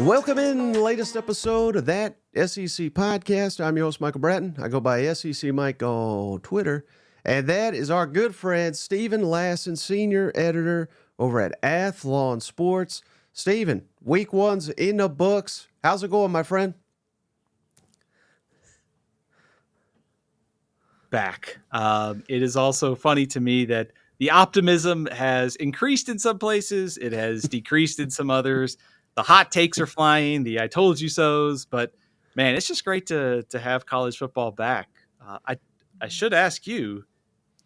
Welcome in the latest episode of That SEC Podcast. I'm your host, Michael Bratton. I go by SEC Mike on Twitter. And that is our good friend, Stephen Lassan, senior editor over at Athlon Sports. Stephen, week one's in the books. How's it going, my friend? Back. It is also funny to me that the optimism has increased in some places. It has decreased in some others. The hot takes are flying, the I told you so's, but man, it's just great to have college football back. I should ask you,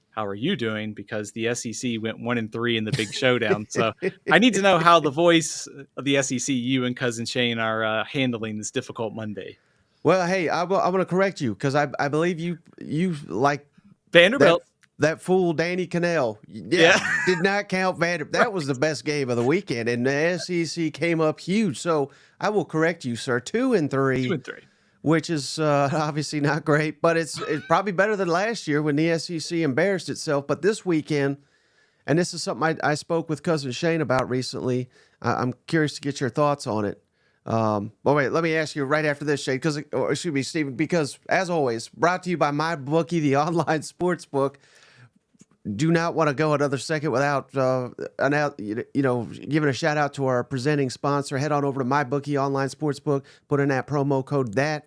how are you doing? Because the SEC went 1-3 in the big showdown. So I need to know how the voice of the SEC, you and Cousin Shane, are handling this difficult Monday. Well, hey, I'm going to correct you because I believe you like Vanderbilt. That fool Danny Cannell, did not count Vanderbilt. That was the best game of the weekend, and the SEC came up huge. So I will correct you, sir. 2-3, 2-3, which is obviously not great, but it's probably better than last year when the SEC embarrassed itself. But this weekend, and this is something I spoke with Cousin Shane about recently. I'm curious to get your thoughts on it. Well, wait, let me ask you right after this, Shane, Stephen, because as always, brought to you by MyBookie, the online sports book. Do not want to go another second without giving a shout out to our presenting sponsor. Head on over to MyBookie online sportsbook. Put in that promo code that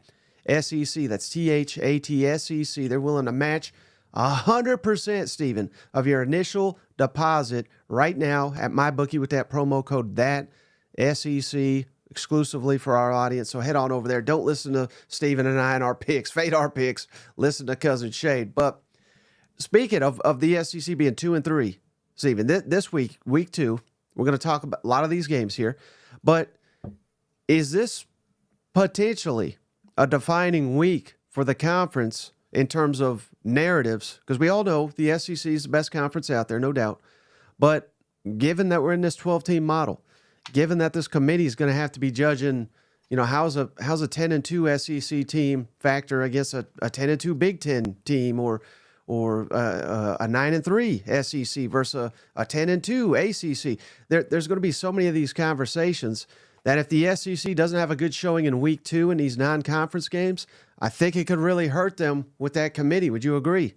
SEC. That's THATSEC. They're willing to match 100%, Stephen, of your initial deposit right now at MyBookie with that promo code that SEC. Exclusively for our audience. So head on over there. Don't listen to Stephen and I and our picks. Fade our picks. Listen to Cousin Shade. But speaking of the SEC being 2-3, Stephen, this week, week two, we're going to talk about a lot of these games here. But is this potentially a defining week for the conference in terms of narratives? Because we all know the SEC is the best conference out there, no doubt. But given that we're in this 12-team model, given that this committee is going to have to be judging, how's a 10-2 SEC team factor against a 10-2 Big Ten team, or a 9-3 SEC versus a 10-2 ACC. There's going to be so many of these conversations that if the SEC doesn't have a good showing in week two in these non-conference games, I think it could really hurt them with that committee. Would you agree?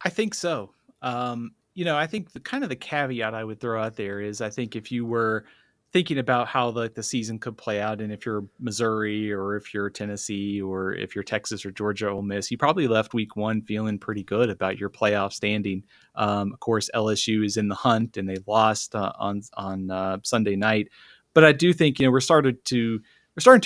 I think so. I think the caveat I would throw out there is I think if you were thinking about how the season could play out, and if you're Missouri or if you're Tennessee or if you're Texas or Georgia, Ole Miss, you probably left week one feeling pretty good about your playoff standing. Of course, LSU is in the hunt and they lost on Sunday night, but I do think we're starting to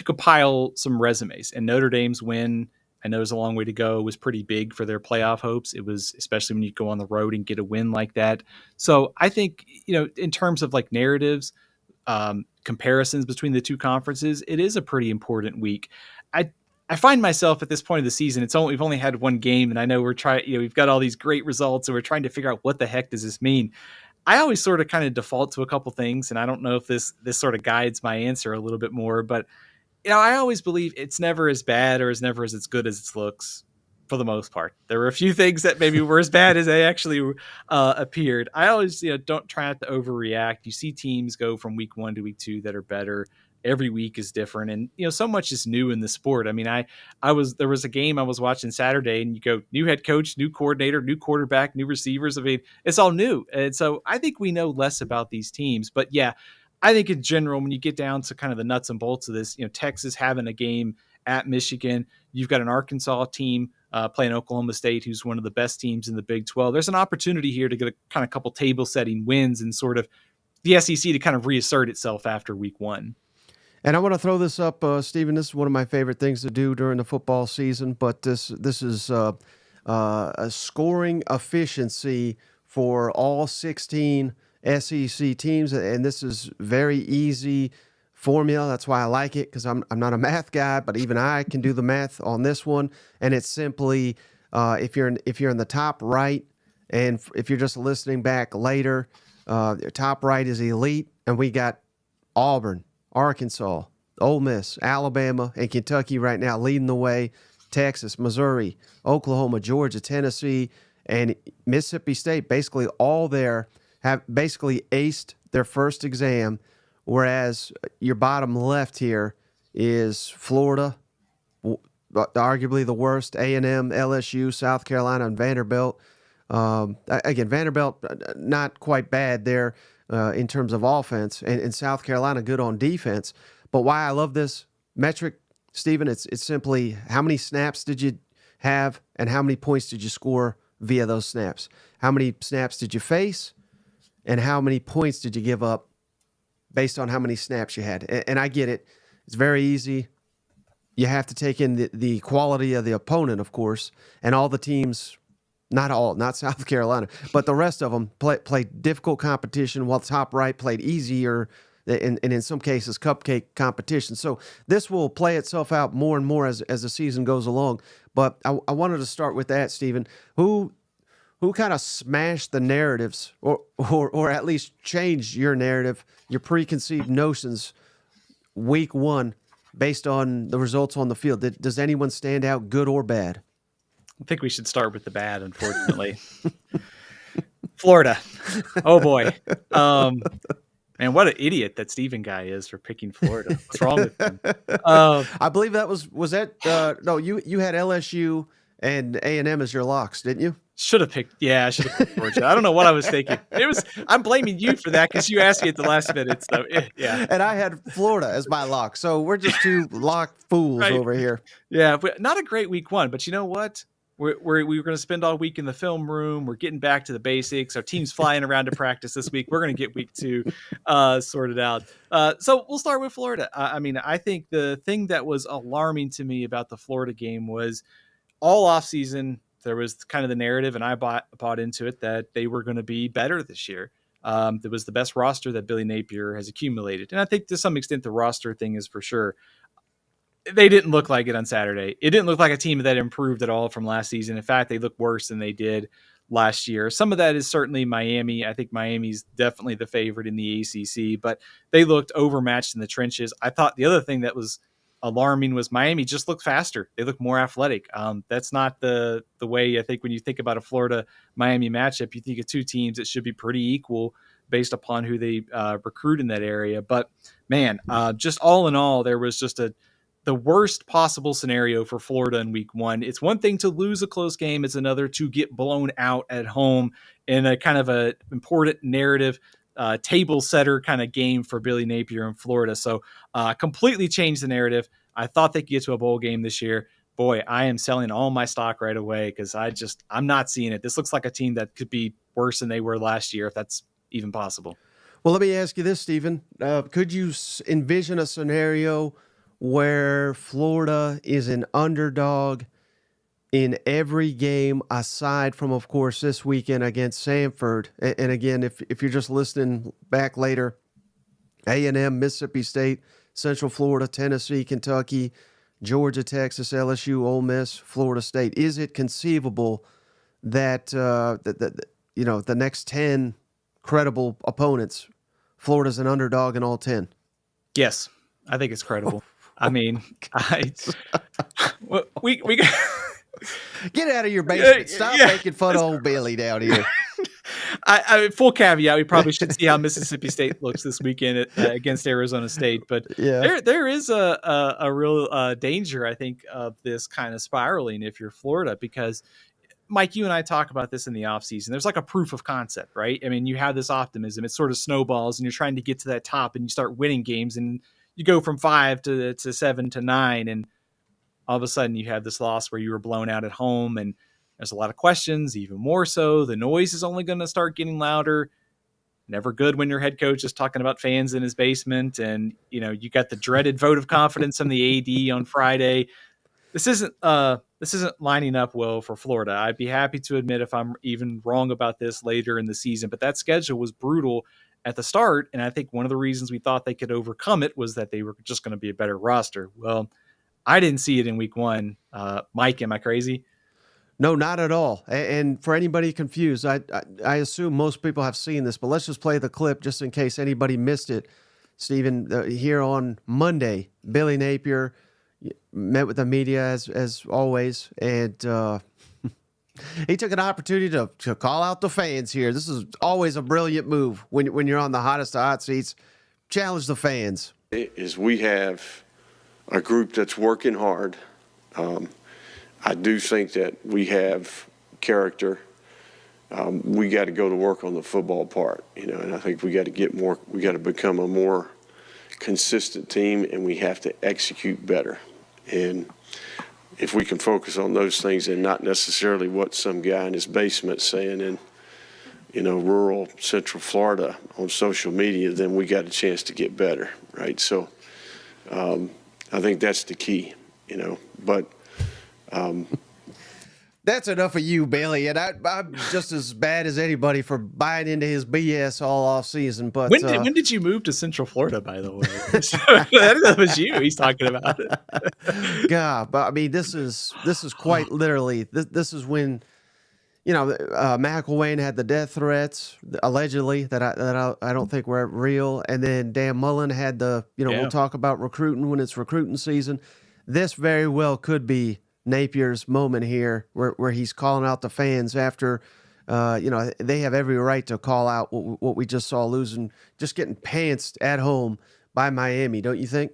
compile some resumes, and Notre Dame's win, I know there's a long way to go, was pretty big for their playoff hopes. It was, especially when you go on the road and get a win like that. So I think, in terms of like narratives, comparisons between the two conferences, it is a pretty important week. I find myself at this point of the season, we've only had one game, and I know we've got all these great results, and we're trying to figure out what the heck does this mean. I always sort of kind of default to a couple things, and I don't know if this sort of guides my answer a little bit more, but I always believe it's never as bad or never as good as it looks for the most part. There were a few things that maybe were as bad as they actually appeared. I always don't try not to overreact. You see teams go from week one to week two that are better. Every week is different. And, so much is new in the sport. I mean, there was a game I was watching Saturday, and you go new head coach, new coordinator, new quarterback, new receivers. I mean, it's all new. And so I think we know less about these teams, but yeah, I think in general, when you get down to kind of the nuts and bolts of this, Texas having a game at Michigan, you've got an Arkansas team playing Oklahoma State, who's one of the best teams in the Big 12. There's an opportunity here to get a kind of couple table setting wins and sort of the SEC to kind of reassert itself after week one. And I want to throw this up, Stephen. This is one of my favorite things to do during the football season, but this is a scoring efficiency for all 16 SEC teams, and this is very easy formula. That's why I like it, because I'm not a math guy, but even I can do the math on this one. And it's simply if you're in the top right, and if you're just listening back later, top right is elite, and we got Auburn, Arkansas, Ole Miss, Alabama, and Kentucky right now leading the way. Texas, Missouri, Oklahoma, Georgia, Tennessee, and Mississippi State, basically all there have basically aced their first exam whereas your bottom left here is Florida, arguably the worst, A&M, LSU, South Carolina, and Vanderbilt. Again, Vanderbilt, not quite bad there in terms of offense, and South Carolina good on defense. But why I love this metric, Stephen, it's simply how many snaps did you have and how many points did you score via those snaps? How many snaps did you face and how many points did you give up based on how many snaps you had? And I get it. It's very easy. You have to take in the quality of the opponent, of course, and all the teams, not South Carolina, but the rest of them played difficult competition while the top right played easier and in some cases cupcake competition. So this will play itself out more and more as the season goes along. But I wanted to start with that, Stephen. Who kind of smashed the narratives or at least changed your narrative, your preconceived notions week one based on the results on the field? Does anyone stand out, good or bad? I think we should start with the bad, unfortunately. Florida. Oh, boy. Man, what an idiot that Steven guy is for picking Florida. What's wrong with him? I believe that was that no, you had LSU and A&M as your locks, didn't you? Should have picked Georgia. I don't know what I was thinking. I'm blaming you for that because you asked me at the last minute. So yeah. And I had Florida as my lock. So we're just two lock fools right over here. Yeah, but not a great week one. But you know what? We were going to spend all week in the film room. We're getting back to the basics. Our team's flying around to practice this week. We're going to get week two sorted out. So we'll start with Florida. I mean, I think the thing that was alarming to me about the Florida game was all offseason, there was kind of the narrative, and I bought into it, that they were going to be better this year. It was the best roster that Billy Napier has accumulated. And I think to some extent the roster thing is for sure. They didn't look like it on Saturday. It didn't look like a team that improved at all from last season. In fact, they look worse than they did last year. Some of that is certainly Miami. I think Miami's definitely the favorite in the ACC, but they looked overmatched in the trenches. I thought the other thing that was alarming was Miami just looked faster. They look more athletic. That's not the way I think when you think about a Florida-Miami matchup, you think of two teams that should be pretty equal based upon who they recruit in that area. But man, just all in all, there was just the worst possible scenario for Florida in week one. It's one thing to lose a close game. It's another to get blown out at home in a kind of a important narrative table setter kind of game for Billy Napier in Florida. So completely changed the narrative. I thought they could get to a bowl game this year. Boy, I am selling all my stock right away because I'm not seeing it. This looks like a team that could be worse than they were last year, if that's even possible. Well, let me ask you this, Stephen. Could you envision a scenario where Florida is an underdog in every game aside from, of course, this weekend against Samford? And again, if you're just listening back later, A&M, Mississippi State, Central Florida, Tennessee, Kentucky, Georgia, Texas, LSU, Ole Miss, Florida State. Is it conceivable that the next 10 credible opponents, Florida's an underdog in all 10? Yes, I think it's credible. I mean, we get out of your basement. Stop making fun of old Billy down here. I full caveat, we probably should see how Mississippi State looks this weekend against Arizona State. But there is a real danger, I think, of this kind of spiraling if you're Florida, because Mike, you and I talk about this in the offseason. There's like a proof of concept, right? I mean, you have this optimism. It sort of snowballs and you're trying to get to that top and you start winning games and you go from 5 to 7 to 9. And all of a sudden you have this loss where you were blown out at home and there's a lot of questions, even more so. The noise is only going to start getting louder. Never good when your head coach is talking about fans in his basement. And, you know, you got the dreaded vote of confidence from the AD on Friday. This isn't lining up well for Florida. I'd be happy to admit if I'm even wrong about this later in the season, but that schedule was brutal at the start. And I think one of the reasons we thought they could overcome it was that they were just going to be a better roster. Well, I didn't see it in week one. Mike, am I crazy? No, not at all. And for anybody confused, I assume most people have seen this, but let's just play the clip just in case anybody missed it. Stephen, here on Monday, Billy Napier met with the media as always, and he took an opportunity to call out the fans here. This is always a brilliant move when you're on the hottest of hot seats. challenge the fans. Is we have a group that's working hard. I do think that we have character. We got to go to work on the football part, and I think we got to get more. We got to become a more consistent team, and we have to execute better. And if we can focus on those things and not necessarily what some guy in his basement saying in rural Central Florida on social media, then we got a chance to get better, right? So I think that's the key, but that's enough of you, Bailey, and I'm just as bad as anybody for buying into his BS all off season. But when did you move to Central Florida, by the way? That was you. He's talking about it. God, but I mean, this is quite literally. This is when McElwain had the death threats allegedly that I don't think were real, and then Dan Mullen had the we'll talk about recruiting when it's recruiting season. This very well could be Napier's moment here where he's calling out the fans after, they have every right to call out what we just saw losing, just getting pantsed at home by Miami. Don't you think?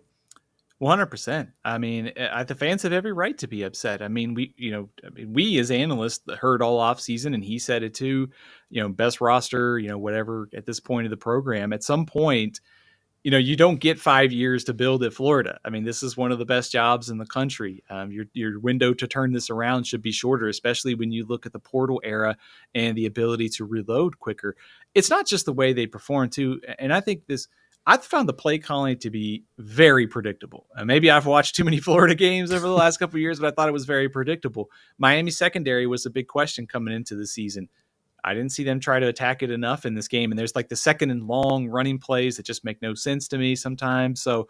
100%. I mean, the fans have every right to be upset. I mean, we as analysts heard all off season, and he said it too, best roster, whatever at this point of the program. At some point, you don't get 5 years to build at Florida. I mean, this is one of the best jobs in the country. Your window to turn this around should be shorter, especially when you look at the portal era and the ability to reload quicker. It's not just the way they perform too. And I think I've found the play calling to be very predictable. Maybe I've watched too many Florida games over the last couple of years, but I thought it was very predictable. Miami secondary was a big question coming into the season. I didn't see them try to attack it enough in this game. And there's like the second and long running plays that just make no sense to me sometimes. So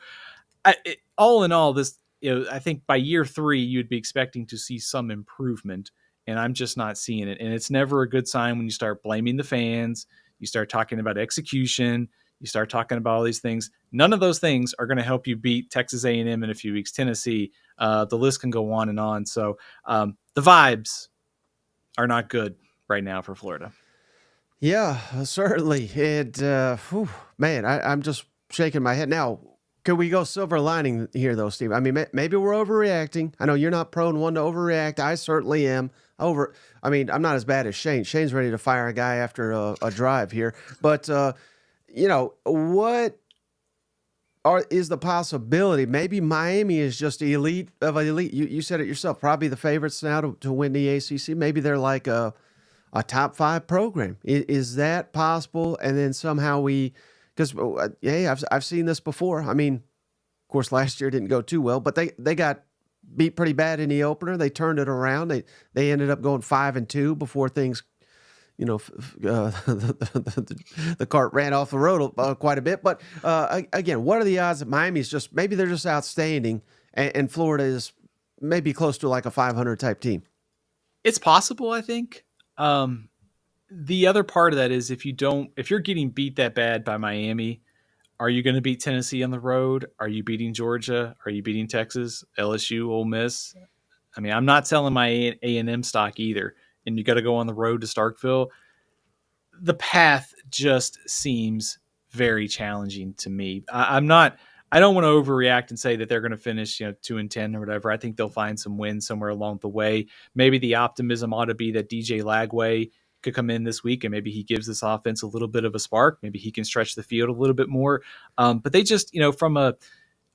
all in all, this, I think by year 3, you'd be expecting to see some improvement, and I'm just not seeing it. And it's never a good sign when you start blaming the fans, you start talking about execution, you start talking about all these things. None of those things are going to help you beat Texas A&M in a few weeks, Tennessee. The list can go on and on. So the vibes are not good right now for Florida. Yeah, certainly. And man, I'm just shaking my head. Now, can we go silver lining here, though, Steve? I mean, maybe we're overreacting. I know you're not prone one to overreact. I certainly am. I'm not as bad as Shane. Shane's ready to fire a guy after a drive here. But, what is the possibility? Maybe Miami is just elite of elite. You said it yourself. Probably the favorites now to win the ACC. Maybe they're like a top 5 program. Is that possible? And then somehow because I've seen this before. I mean, of course, last year didn't go too well, but they got beat pretty bad in the opener. They turned it around. They ended up going 5-2 before things, the cart ran off the road quite a bit. But again, what are the odds that Miami's maybe they're just outstanding, and Florida is maybe close to like a 500 type team? It's possible, I think. The other part of that is if you're getting beat that bad by Miami, are you going to beat Tennessee on the road? Are you beating Georgia? Are you beating Texas, LSU, Ole Miss? I mean, I'm not selling my A&M stock either. And you got to go on the road to Starkville. The path just seems very challenging to me. I don't want to overreact and say that they're going to finish, 2-10 or whatever. I think they'll find some wins somewhere along the way. Maybe the optimism ought to be that DJ Lagway could come in this week and maybe he gives this offense a little bit of a spark. Maybe he can stretch the field a little bit more. But they just,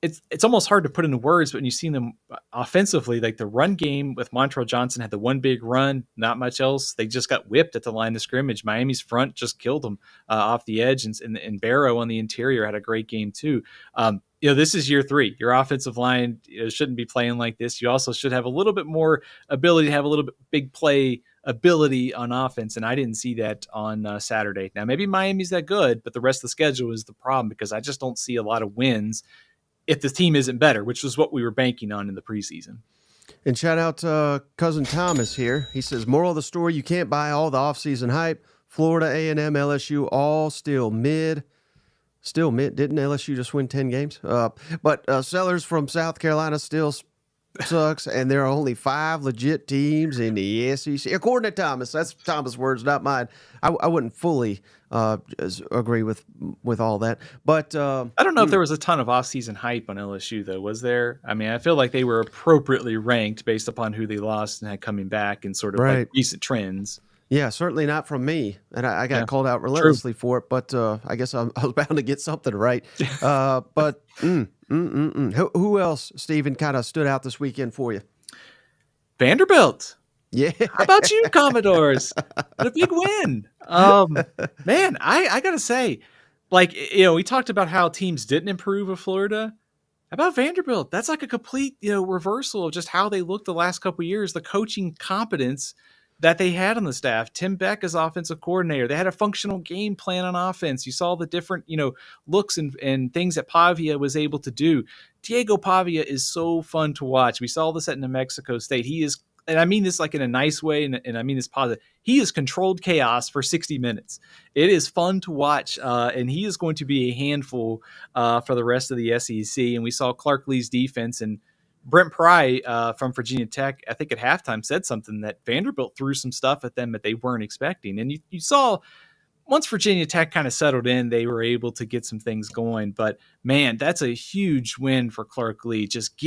it's almost hard to put into words, but when you see them offensively, like the run game with Montrell Johnson had the one big run, not much else. They just got whipped at the line of scrimmage. Miami's front just killed them off the edge, and Barrow on the interior had a great game too. This is year 3. Your offensive line shouldn't be playing like this. You also should have a little bit more ability to have a little bit big play ability on offense, and I didn't see that on Saturday. Now, maybe Miami's that good, but the rest of the schedule is the problem because I just don't see a lot of wins if the team isn't better, which was what we were banking on in the preseason. And shout out to Cousin Thomas here. He says, moral of the story, you can't buy all the offseason hype. Florida, A&M, LSU, all still mid. Still mid. Didn't LSU just win 10 games? But Sellers from South Carolina still sucks, and there are only 5 legit teams in the SEC. According to Thomas, that's Thomas' words, not mine. I wouldn't fully agree with all that, but I don't know if there was a ton of off-season hype on LSU, though, was there? I mean, I feel like they were appropriately ranked based upon who they lost and had coming back and sort of like right. recent trends. Yeah, certainly not from me, and I got Yeah, called out true. relentlessly for it. But I guess I was bound to get something right. Who else, Stephen, kind of stood out this weekend for you? Vanderbilt. Yeah, How about you, Commodores? What a big win. Man, I gotta say, like, we talked about how teams didn't improve with Florida. How about Vanderbilt? That's like a complete, reversal of just how they looked the last couple of years, the coaching competence that they had on the staff. Tim Beck as offensive coordinator. They had a functional game plan on offense. You saw the different, looks and things that Pavia was able to do. Diego Pavia is so fun to watch. We saw this at New Mexico State. He is, and I mean this like in a nice way, and I mean this positive. He has controlled chaos for 60 minutes. It is fun to watch, and he is going to be a handful for the rest of the SEC. And we saw Clark Lee's defense, and Brent Pry from Virginia Tech, I think at halftime, said something that Vanderbilt threw some stuff at them that they weren't expecting. And you saw once Virginia Tech kind of settled in, they were able to get some things going. But man, that's a huge win for Clark Lee. Just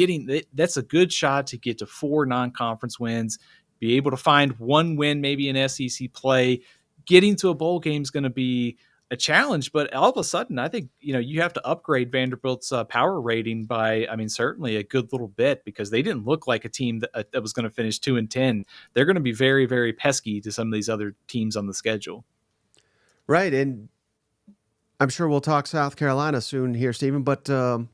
that's a good shot to get to 4 non-conference wins, be able to find 1 win, maybe in SEC play. Getting to a bowl game is going to be a challenge, but all of a sudden, I think, you have to upgrade Vanderbilt's power rating by, certainly a good little bit, because they didn't look like a team that was going to finish 2-10. They're going to be very, very pesky to some of these other teams on the schedule. right. And I'm sure we'll talk South Carolina soon here, Stephen. But I'm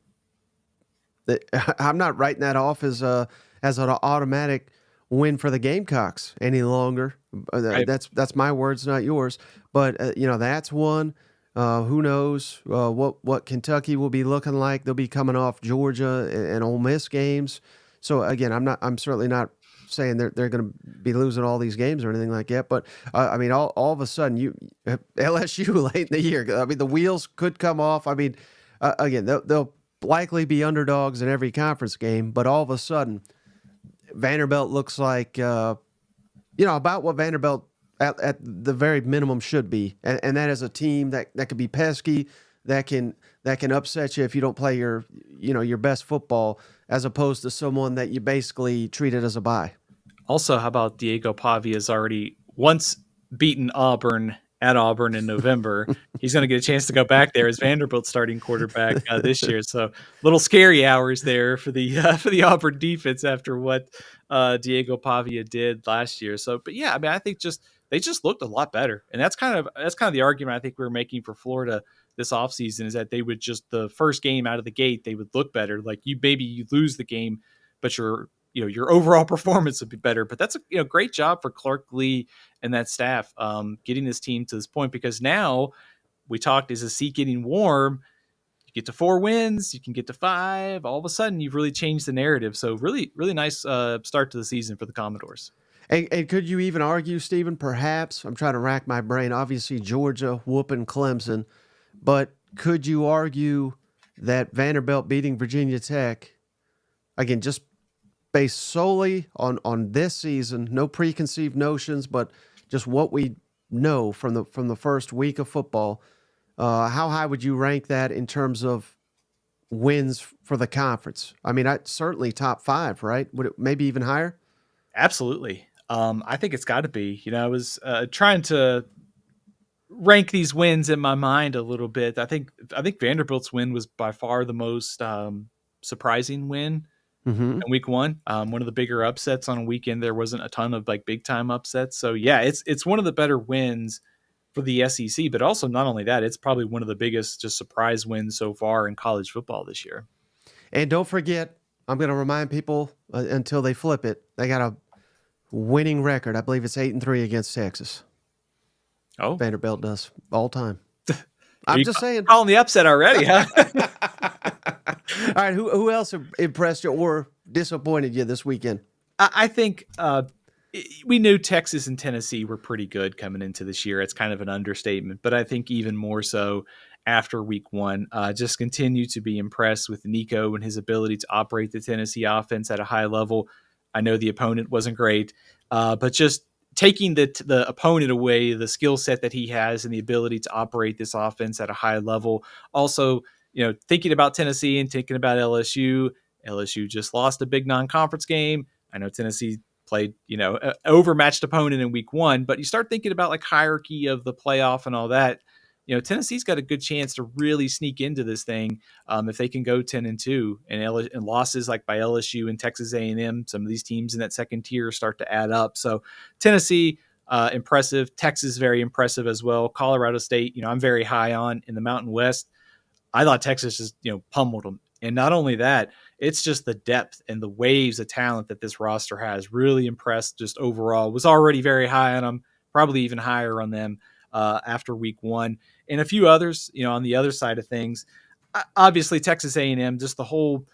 not writing that off as an automatic win for the Gamecocks any longer. Right. That's my words, not yours. But that's one. Who knows what Kentucky will be looking like? They'll be coming off Georgia and Ole Miss games. So again, I'm certainly not saying they're going to be losing all these games or anything like that. But all of a sudden, LSU late in the year. The wheels could come off. Again, they'll likely be underdogs in every conference game. But all of a sudden, Vanderbilt looks like, about what Vanderbilt at the very minimum should be. And that is a team that could be pesky, that can upset you if you don't play your best football, as opposed to someone that you basically treated as a bye. Also, how about Diego Pavia's already once beaten Auburn at Auburn in November. He's going to get a chance to go back there as Vanderbilt starting quarterback this year. So little scary hours there for the Auburn defense after what Diego Pavia did last year. So, but yeah, I think they just looked a lot better. And that's kind of the argument I think we were making for Florida this offseason, is that they would just, the first game out of the gate, they would look better. Like you lose the game, but your overall performance would be better. But that's a great job for Clark Lee and that staff getting this team to this point, because now we talked, is the seat getting warm? You get to 4 wins, you can get to 5. All of a sudden, you've really changed the narrative. So really, really nice start to the season for the Commodores. And could you even argue, Stephen, perhaps, I'm trying to rack my brain, obviously Georgia whooping Clemson, but could you argue that Vanderbilt beating Virginia Tech, again, just based solely on this season, no preconceived notions, but just what we know from the first week of football, how high would you rank that in terms of wins for the conference? Certainly top 5, right? Would it maybe even higher? Absolutely. I think it's got to be. I was trying to rank these wins in my mind a little bit. I think Vanderbilt's win was by far the most surprising win in week 1. One of the bigger upsets on a weekend. There wasn't a ton of like big time upsets. So yeah, it's one of the better wins for the SEC, but also not only that, it's probably one of the biggest just surprise wins so far in college football this year. And don't forget, I'm going to remind people until they flip it, they got a winning record. I believe it's 8-3 against Texas. Oh, Vanderbilt does all time. I'm just saying. Calling the upset already, huh? All right. Who else impressed you or disappointed you this weekend? I think we knew Texas and Tennessee were pretty good coming into this year. It's kind of an understatement, but I think even more so after week one. Just continue to be impressed with Nico and his ability to operate the Tennessee offense at a high level. I know the opponent wasn't great, but just taking the opponent away, the skill set that he has and the ability to operate this offense at a high level. Also, thinking about Tennessee and thinking about LSU. LSU just lost a big non-conference game. I know Tennessee played, an overmatched opponent in week one, but you start thinking about like hierarchy of the playoff and all that. Tennessee's got a good chance to really sneak into this thing if they can go 10-2, and losses like by LSU and Texas A&M, some of these teams in that second tier start to add up. So Tennessee, impressive. Texas, very impressive as well. Colorado State, I'm very high on in the Mountain West. I thought Texas just, pummeled them. And not only that, it's just the depth and the waves of talent that this roster has. Really impressed just overall. Was already very high on them, probably even higher on them after week one. And a few others, on the other side of things. Obviously, Texas A&M, just the whole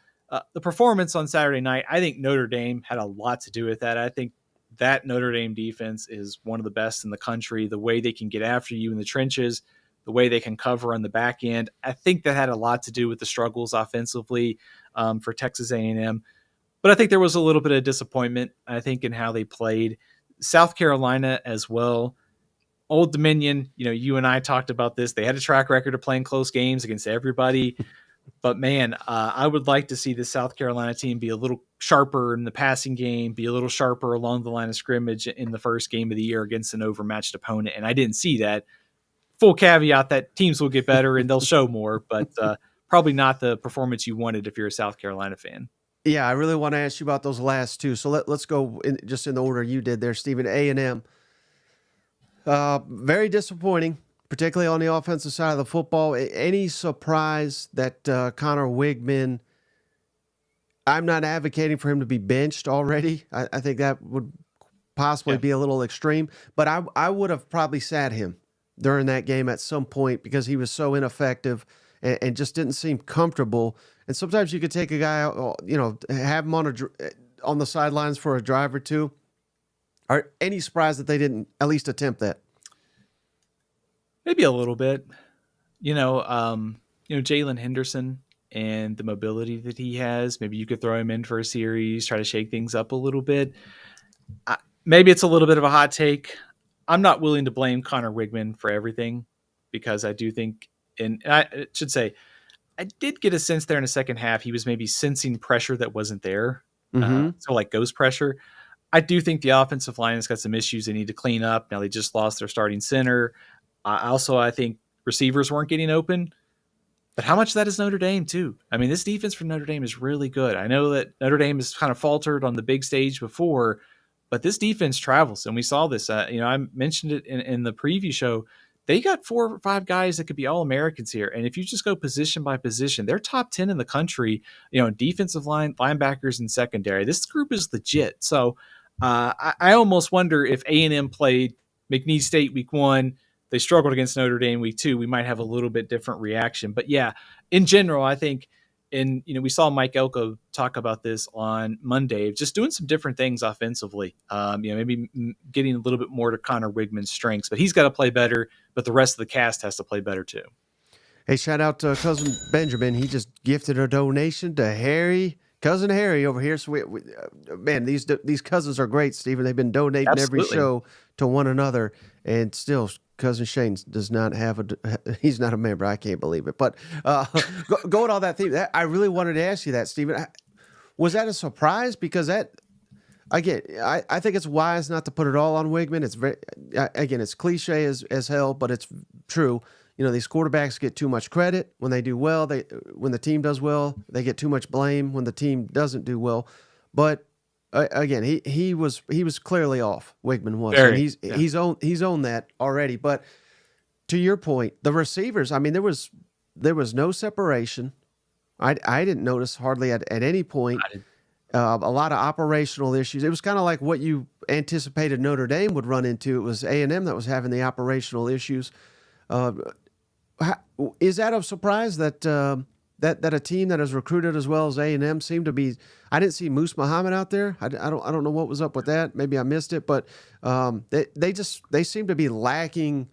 the performance on Saturday night. I think Notre Dame had a lot to do with that. I think that Notre Dame defense is one of the best in the country. The way they can get after you in the trenches, the way they can cover on the back end. I think that had a lot to do with the struggles offensively for Texas A&M. But I think there was a little bit of disappointment, I think, in how they played. South Carolina as well. Old Dominion, you and I talked about this. They had a track record of playing close games against everybody. But, man, I would like to see the South Carolina team be a little sharper in the passing game, be a little sharper along the line of scrimmage in the first game of the year against an overmatched opponent. And I didn't see that. Full caveat that teams will get better and they'll show more, but probably not the performance you wanted if you're a South Carolina fan. Yeah, I really want to ask you about those last two. So let's go just in the order you did there, Stephen. A&M. Very disappointing, particularly on the offensive side of the football. Any surprise that Connor Wigman, I'm not advocating for him to be benched already. I think that would possibly be a little extreme, but I would have probably sat him during that game at some point because he was so ineffective and just didn't seem comfortable. And sometimes you could take a guy out, have him on the sidelines for a drive or two. Are any surprise that they didn't at least attempt that? Maybe a little bit. Jalen Henderson and the mobility that he has. Maybe you could throw him in for a series, try to shake things up a little bit. Maybe it's a little bit of a hot take. I'm not willing to blame Connor Wigman for everything because I do think, and I should say, I did get a sense there in the second half he was maybe sensing pressure that wasn't there. So like ghost pressure. I do think the offensive line has got some issues they need to clean up. Now they just lost their starting center. I think receivers weren't getting open. But how much of that is Notre Dame too? I mean, this defense for Notre Dame is really good. I know that Notre Dame has kind of faltered on the big stage before, but this defense travels. And we saw this, I mentioned it in the preview show. They got 4 or 5 guys that could be All-Americans here. And if you just go position by position, they're top 10 in the country, defensive line, linebackers, and secondary. This group is legit. So I almost wonder if A&M played McNeese State week 1, they struggled against Notre Dame week 2, we might have a little bit different reaction. But yeah, in general, I think, and we saw Mike Elko talk about this on Monday, just doing some different things offensively. Maybe getting a little bit more to Connor Wigman's strengths, but he's got to play better. But the rest of the cast has to play better too. Hey, shout out to cousin Benjamin. He just gifted a donation to cousin Harry over here. So man, these cousins are great, Stephen. They've been donating every show to one another, and still. Cousin Shane does not have he's not a member. I can't believe it. But going on that theme, I really wanted to ask you that, Stephen. Was that a surprise? Because I think it's wise not to put it all on Wigman. It's cliche as hell, but it's true. These quarterbacks get too much credit when they do well. When the team does well, they get too much blame when the team doesn't do well. But again, he was clearly off. Wigman was. Very, and he's owned that already. But to your point, the receivers. I mean, there was no separation. I didn't notice hardly at any point. A lot of operational issues. It was kind of like what you anticipated Notre Dame would run into. It was A&M that was having the operational issues. Is that a surprise that a team that is recruited as well as A&M seemed to be? I didn't see Moose Muhammad out there. I don't know what was up with that. Maybe I missed it, but they seem to be lacking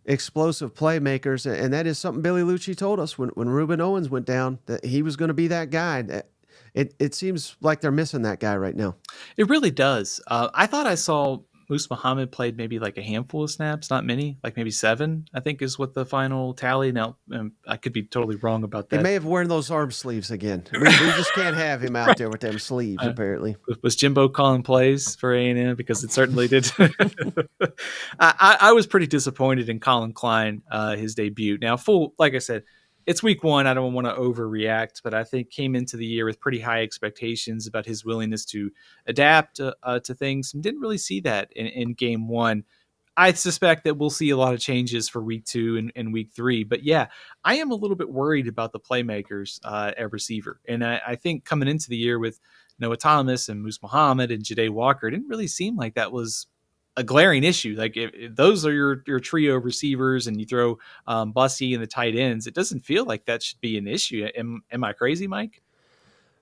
explosive playmakers, and that is something Billy Lucci told us when Reuben Owens went down, that he was going to be that guy. It seems like they're missing that guy right now. It really does. I thought I saw Moose Muhammad played maybe like a handful of snaps, not many, like maybe 7, I think is what the final tally. Now, I could be totally wrong about He that. may have worn those arm sleeves again. We just can't have him out there with them sleeves, apparently. Was Jimbo calling plays for A&M? Because it certainly did. I was pretty disappointed in Colin Klein, his debut. Now, like I said, it's week 1. I don't want to overreact, but I think came into the year with pretty high expectations about his willingness to adapt to things, and didn't really see that in game 1. I suspect that we'll see a lot of changes for week 2 and week 3. But yeah, I am a little bit worried about the playmakers at receiver. And I think coming into the year with Noah Thomas and Moose Muhammad and Ja'Day Walker, it didn't really seem like that was a glaring issue. Like if those are your trio of receivers and you throw Bussy and the tight ends, it doesn't feel like that should be an issue. Am I crazy, Mike?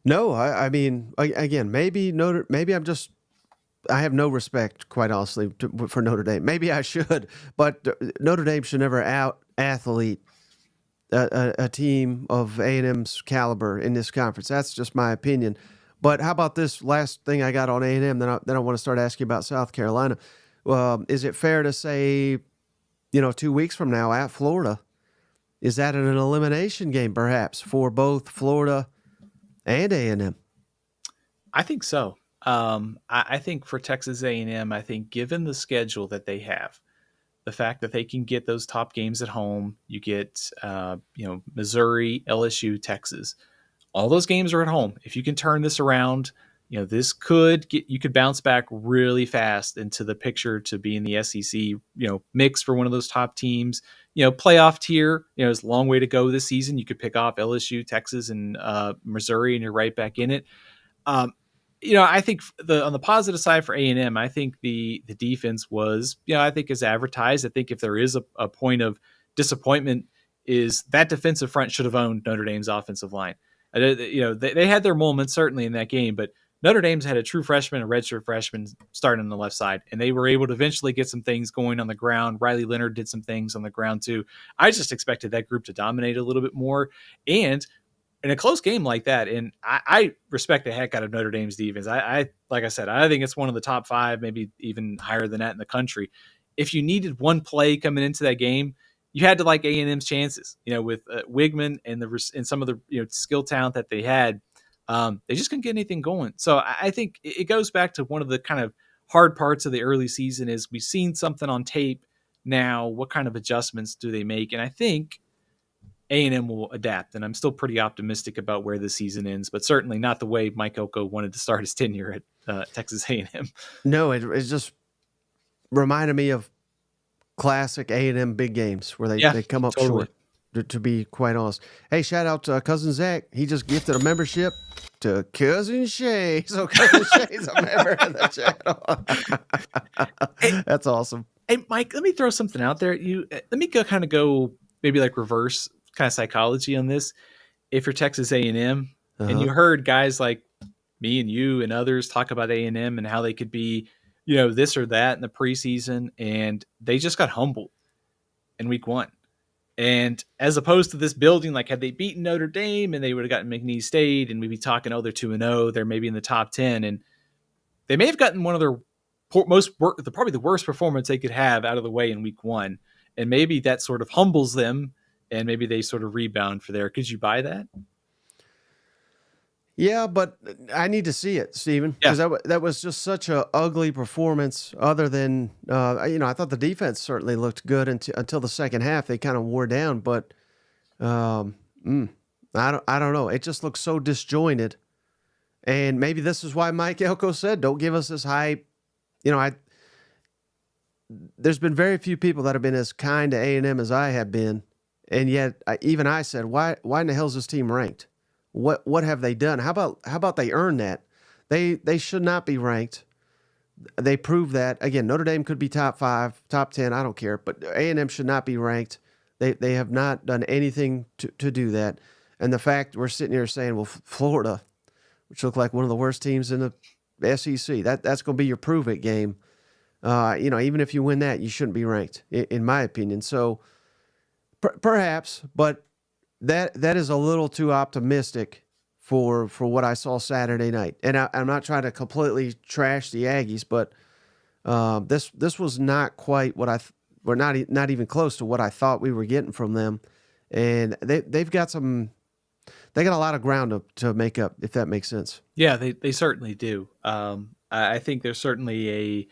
No, I mean, again, maybe I have no respect, quite honestly, for Notre Dame. Maybe I should, but Notre Dame should never out-athlete a team of A&M's caliber in this conference. That's just my opinion. But how about this last thing I got on A&M? Then I want to start asking about South Carolina. Is it fair to say, 2 weeks from now at Florida, is that an elimination game perhaps for both Florida and A&M? I think so. I think for Texas A&M, I think given the schedule that they have, the fact that they can get those top games at home, you get Missouri, LSU, Texas, all those games are at home. If you can turn this around, you could bounce back really fast into the picture to be in the SEC, mix for one of those top teams. Playoff tier, it's a long way to go this season. You could pick off LSU, Texas, and Missouri, and you're right back in it. I think on the positive side for A&M, I think the defense was, I think as advertised. I think if there is a point of disappointment, is that defensive front should have owned Notre Dame's offensive line. They had their moments certainly in that game, but Notre Dame's had a true freshman, a redshirt freshman starting on the left side, and they were able to eventually get some things going on the ground. Riley Leonard did some things on the ground too. I just expected that group to dominate a little bit more, and in a close game like that, and I respect the heck out of Notre Dame's defense. I like I said, I think it's one of the top 5, maybe even higher than that in the country. If you needed one play coming into that game, you had to like A&M's chances, with Wigman and some of the skill talent that they had. They just couldn't get anything going. So I think it goes back to one of the kind of hard parts of the early season is we've seen something on tape. Now, what kind of adjustments do they make? And I think A&M will adapt, and I'm still pretty optimistic about where the season ends, but certainly not the way Mike Elko wanted to start his tenure at Texas A&M. No, it just reminded me of classic A&M big games where they come up totally short, to be quite honest. Hey, shout out to Cousin Zach. He just gifted a membership to Cousin Shay. So Cousin Shay's a member of the channel. That's awesome. Hey, Mike, let me throw something out there. Let me go maybe like reverse kind of psychology on this. If you're Texas A&M and you heard guys like me and you and others talk about A&M and how they could be, this or that in the preseason, and they just got humbled in week 1. And as opposed to this building, like had they beaten Notre Dame and they would have gotten McNeese State, and we'd be talking, they're 2-0, they're maybe in the top 10, and they may have gotten one of their probably the worst performance they could have out of the way in week 1. And maybe that sort of humbles them, and maybe they sort of rebound for there. Could you buy that? Yeah, but I need to see it, Stephen, because that was just such a ugly performance. Other than I thought the defense certainly looked good until the second half. They kind of wore down, but I don't know. It just looks so disjointed, and maybe this is why Mike Elko said, "Don't give us this hype." There's been very few people that have been as kind to A&M as I have been, and yet even I said, "Why in the hell is this team ranked? What have they done? How about they earn that? They should not be ranked. They prove that. Again, Notre Dame could be top 5, top 10, I don't care, but A&M should not be ranked. They have not done anything to do that. And the fact we're sitting here saying, well, Florida, which looked like one of the worst teams in the SEC, that's going to be your prove it game. Even if you win that, you shouldn't be ranked, in my opinion. So perhaps, but that is a little too optimistic for what I saw Saturday night. And I'm not trying to completely trash the Aggies, but this was not quite what we're not even close to what I thought we were getting from them. And they've got they got a lot of ground to make up, if that makes sense. Yeah, they certainly do. I think there's certainly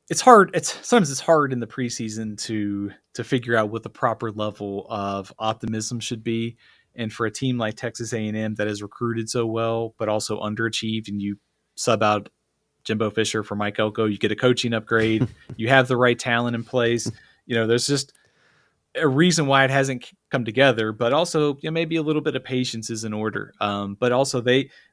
it's hard. Sometimes it's hard in the preseason to figure out what the proper level of optimism should be. And for a team like Texas A&M that has recruited so well, but also underachieved, and you sub out Jimbo Fisher for Mike Elko, you get a coaching upgrade, you have the right talent in place. There's just a reason why it hasn't come together, but also maybe a little bit of patience is in order. But also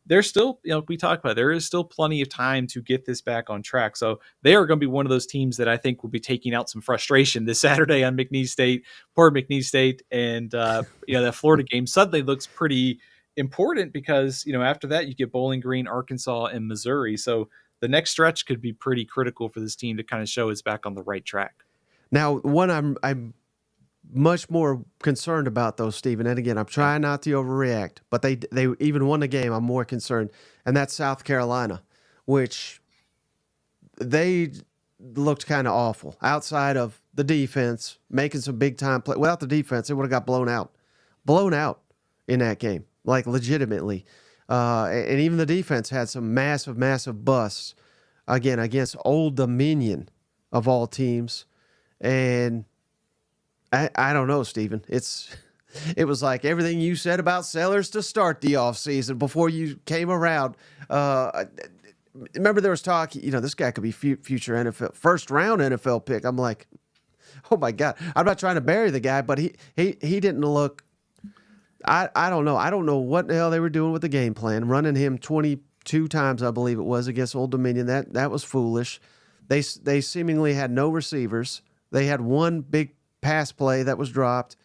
they're still, we talked about, there is still plenty of time to get this back on track. So they are going to be one of those teams that I think will be taking out some frustration this Saturday on McNeese State, poor McNeese State. And, that Florida game suddenly looks pretty important because, after that you get Bowling Green, Arkansas, and Missouri. So the next stretch could be pretty critical for this team to kind of show it's back on the right track. Now, one I'm much more concerned about, though, Stephen, and again, I'm trying not to overreact, but they even won the game, I'm more concerned, and that's South Carolina, which they looked kind of awful outside of the defense, making some big-time play. Without the defense, they would have got blown out in that game, like legitimately. And even the defense had some massive busts, again, against Old Dominion, of all teams, and I don't know, Stephen. It was like everything you said about Sellers to start the offseason before you came around. Remember there was talk, this guy could be future NFL, first-round NFL pick. I'm like, oh, my God. I'm not trying to bury the guy, but he didn't look – I don't know. I don't know what the hell they were doing with the game plan, running him 22 times, I believe it was, against Old Dominion. That was foolish. They seemingly had no receivers. They had one big pass play that was dropped.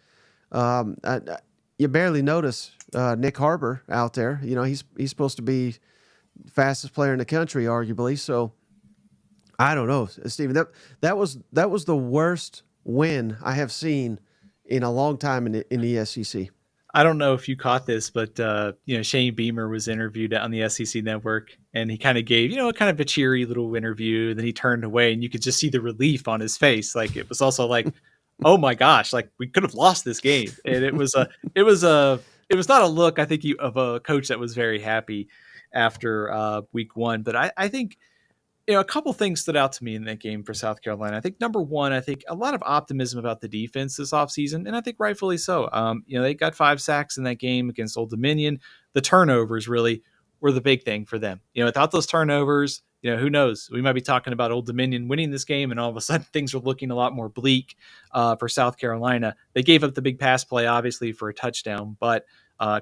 You barely notice Nick Harbor out there. He's supposed to be fastest player in the country, arguably. So I don't know, Stephen. That was the worst win I have seen in a long time in the SEC. I don't know if you caught this, but Shane Beamer was interviewed on the SEC Network, and he kind of gave kind of a cheery little interview. And then he turned away, and you could just see the relief on his face. Like it was also like, oh my gosh, like we could have lost this game. And it was not a look, I think, of a coach that was very happy after week one. But I think, a couple things stood out to me in that game for South Carolina. I think number one, I think a lot of optimism about the defense this offseason, and I think rightfully so. They got 5 sacks in that game against Old Dominion. The turnovers really were the big thing for them. Without those turnovers, who knows? We might be talking about Old Dominion winning this game, and all of a sudden things are looking a lot more bleak for South Carolina. They gave up the big pass play, obviously, for a touchdown, but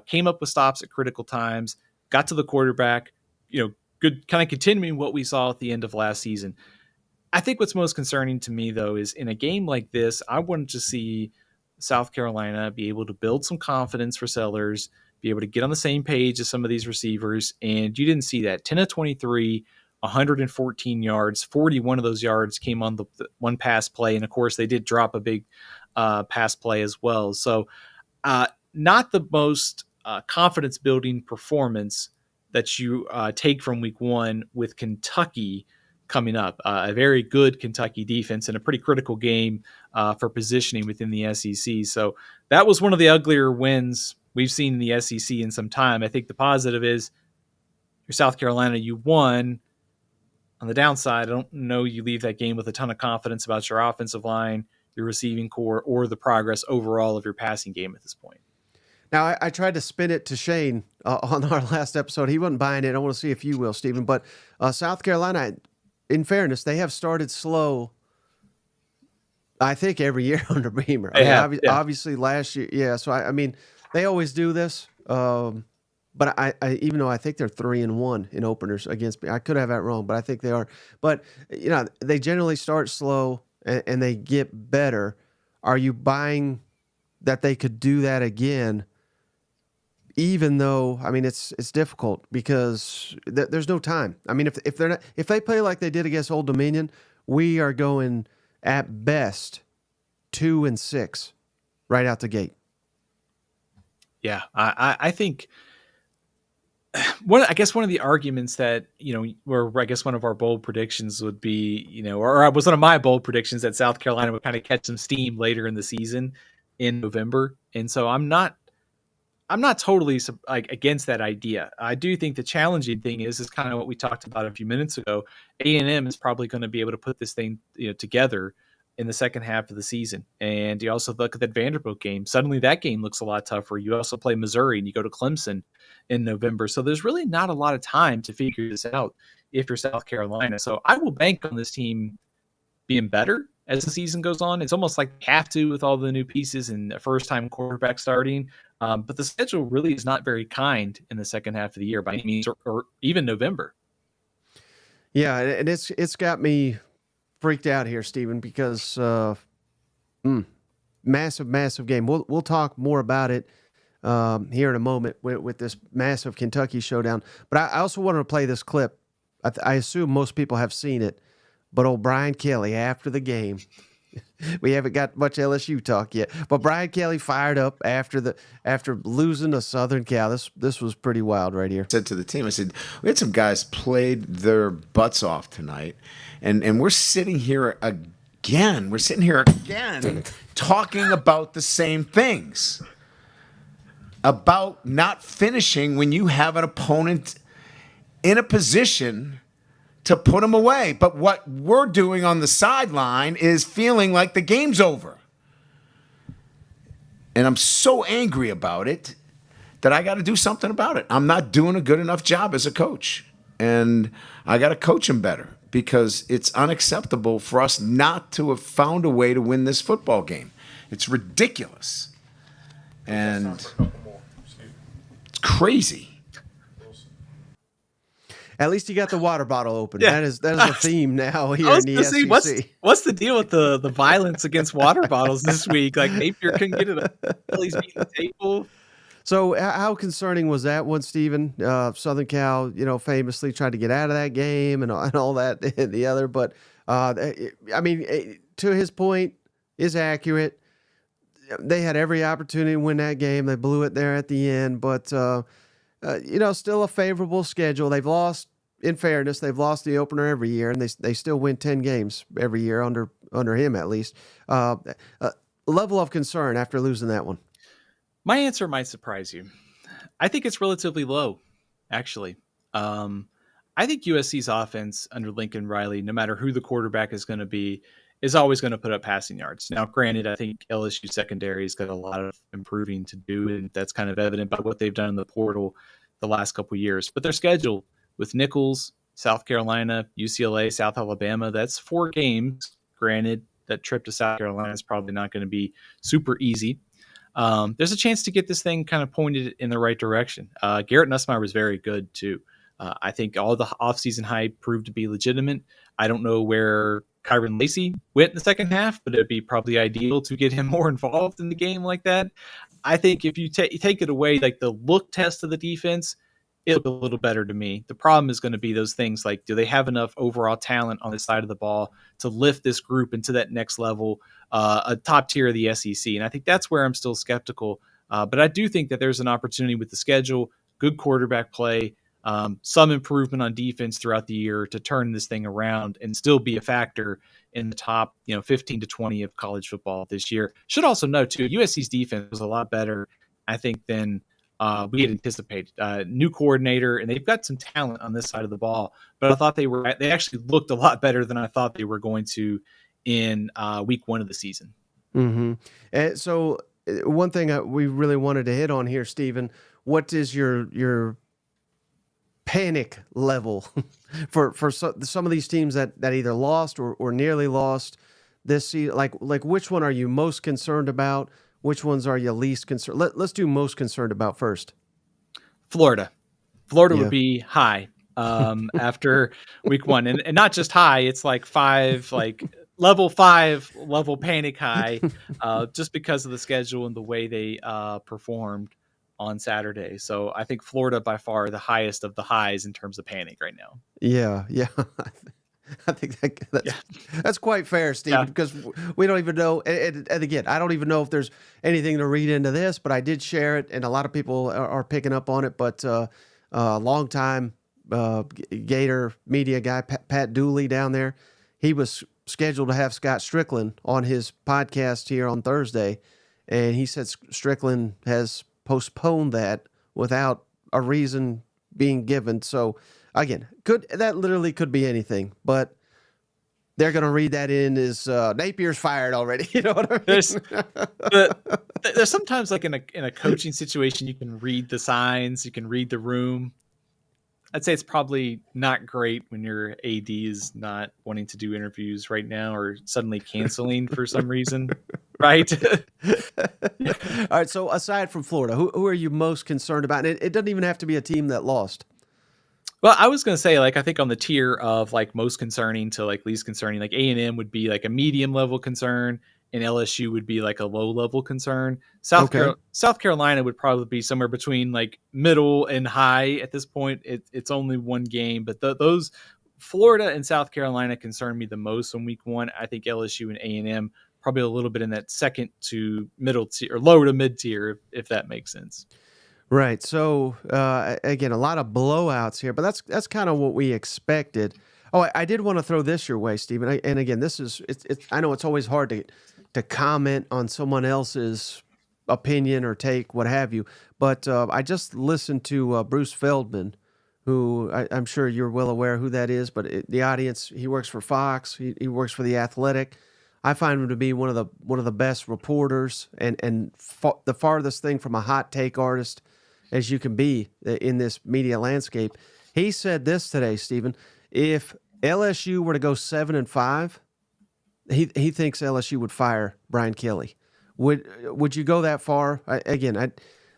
came up with stops at critical times, got to the quarterback, good, kind of continuing what we saw at the end of last season. I think what's most concerning to me, though, is in a game like this, I wanted to see South Carolina be able to build some confidence for Sellers, be able to get on the same page as some of these receivers, and you didn't see that. 10 of 23, 114 yards, 41 of those yards came on the one pass play, and of course they did drop a big pass play as well. So not the most confidence-building performance that you take from week one with Kentucky coming up. A very good Kentucky defense and a pretty critical game for positioning within the SEC. So that was one of the uglier wins we've seen in the SEC in some time. I think the positive is you're South Carolina, you won. On the downside, I don't know you leave that game with a ton of confidence about your offensive line, your receiving core, or the progress overall of your passing game at this point. Now, I tried to spin it to Shane on our last episode. He wasn't buying it. I want to see if you will, Stephen. But South Carolina, in fairness, they have started slow, I think, every year under Beamer. Obviously, last year, yeah. So, I mean, they always do this. But I even though I think they're 3-1 in openers against, I could have that wrong, but I think they are. But, they generally start slow and they get better. Are you buying that they could do that again? Even though, I mean, it's difficult because there's no time. I mean, if they play like they did against Old Dominion, we are going at best 2-6 right out the gate. Yeah, I think one of the arguments that, where I guess one of our bold predictions would be, or was one of my bold predictions that South Carolina would kind of catch some steam later in the season in November. And so I'm not totally like against that idea. I do think the challenging thing is kind of what we talked about a few minutes ago. A&M is probably going to be able to put this thing together in the second half of the season. And you also look at that Vanderbilt game. Suddenly that game looks a lot tougher. You also play Missouri and you go to Clemson in November. So there's really not a lot of time to figure this out if you're South Carolina. So I will bank on this team being better as the season goes on. It's almost like they have to with all the new pieces and a first-time quarterback starting. But the schedule really is not very kind in the second half of the year by any means, or even November. Yeah, and it's got me freaked out here, Stephen, because massive game. We'll talk more about it here in a moment with this massive Kentucky showdown. But I also wanted to play this clip. I assume most people have seen it, but old Brian Kelly after the game. We haven't got much LSU talk yet, but Brian Kelly fired up after losing to Southern Cal. This was pretty wild right here. I said to the team, I said, we had some guys played their butts off tonight, and we're sitting here again. We're sitting here again talking about the same things, about not finishing when you have an opponent in a position to put them away. But what we're doing on the sideline is feeling like the game's over. And I'm so angry about it that I got to do something about it. I'm not doing a good enough job as a coach. And I got to coach them better, because it's unacceptable for us not to have found a way to win this football game. It's ridiculous. And it's crazy. At least you got the water bottle open. Yeah. That is a theme now here in the SEC. What's the deal with the violence against water bottles this week? Like Napier couldn't get it up. He's beating the table. So how concerning was that one, Stephen? Southern Cal, famously tried to get out of that game and all that and the other. But, to his point, is accurate. They had every opportunity to win that game. They blew it there at the end. But, still a favorable schedule. They've lost, in fairness, they've lost the opener every year, and they still win 10 games every year under him at least. Level of concern after losing that one. My answer might surprise you. I think it's relatively low, actually. I think USC's offense under Lincoln Riley, no matter who the quarterback is going to be, is always going to put up passing yards. Now, granted, I think LSU secondary has got a lot of improving to do, and that's kind of evident by what they've done in the portal the last couple of years. But their schedule with Nichols, South Carolina, UCLA, South Alabama, that's 4 games. Granted, that trip to South Carolina is probably not going to be super easy. There's a chance to get this thing kind of pointed in the right direction. Garrett Nussmeier was very good, too. I think all the offseason hype proved to be legitimate. I don't know where Kyron Lacey went in the second half, but it'd be probably ideal to get him more involved in the game like that. I think if you take it away, like the look test of the defense, it'll be a little better to me. The problem is going to be those things like, do they have enough overall talent on the side of the ball to lift this group into that next level, a top tier of the SEC? And I think that's where I'm still skeptical. But I do think that there's an opportunity with the schedule, good quarterback play, some improvement on defense throughout the year to turn this thing around and still be a factor in the top, 15 to 20 of college football this year. Should also note too, USC's defense was a lot better, I think, than we had anticipated. New coordinator, and they've got some talent on this side of the ball, but I thought they actually looked a lot better than I thought they were going to in week 1 of the season. Mm-hmm. And so one thing we really wanted to hit on here, Stephen, what is your panic level for some of these teams that either lost or nearly lost this season? Like which one are you most concerned about? Which ones are you least concerned? Let's do most concerned about first. Florida would be high after week 1, and not just high. It's like 5, like level 5 level panic high, just because of the schedule and the way they performed on Saturday. So I think Florida by far the highest of the highs in terms of panic right now. Yeah. I think that's Yeah. that's quite fair, Stephen, Yeah. because we don't even know. And again, I don't even know if there's anything to read into this, but I did share it, and a lot of people are picking up on it. But longtime Gator media guy, Pat Dooley down there, he was scheduled to have Scott Strickland on his podcast here on Thursday, and he said Strickland has postponed that without a reason being given. So again, that literally could be anything, but they're going to read that in as Napier's fired already. You know what I mean? There's sometimes like in a coaching situation, you can read the signs, you can read the room. I'd say it's probably not great when your AD is not wanting to do interviews right now or suddenly canceling for some reason, right? All right. So aside from Florida, who are you most concerned about? And it doesn't even have to be a team that lost. Well, I was going to say, like, I think on the tier of like most concerning to like least concerning, like A&M would be like a medium level concern and LSU would be like a low level concern. South Carolina would probably be somewhere between like middle and high at this point. It's only one game, but those Florida and South Carolina concern me the most in week one. I think LSU and A&M probably a little bit in that second to middle tier or lower to mid tier, if that makes sense. Right. So again, a lot of blowouts here, but that's kind of what we expected. Oh, I did want to throw this your way, Stephen. And again, this is I know it's always hard to comment on someone else's opinion or take, what have you. But I just listened to Bruce Feldman, who I'm sure you're well aware who that is. But the audience, he works for Fox. He works for The Athletic. I find him to be one of the best reporters and the farthest thing from a hot take artist as you can be in this media landscape. He said this today, Stephen. If LSU were to go 7-5, he thinks LSU would fire Brian Kelly. Would you go that far?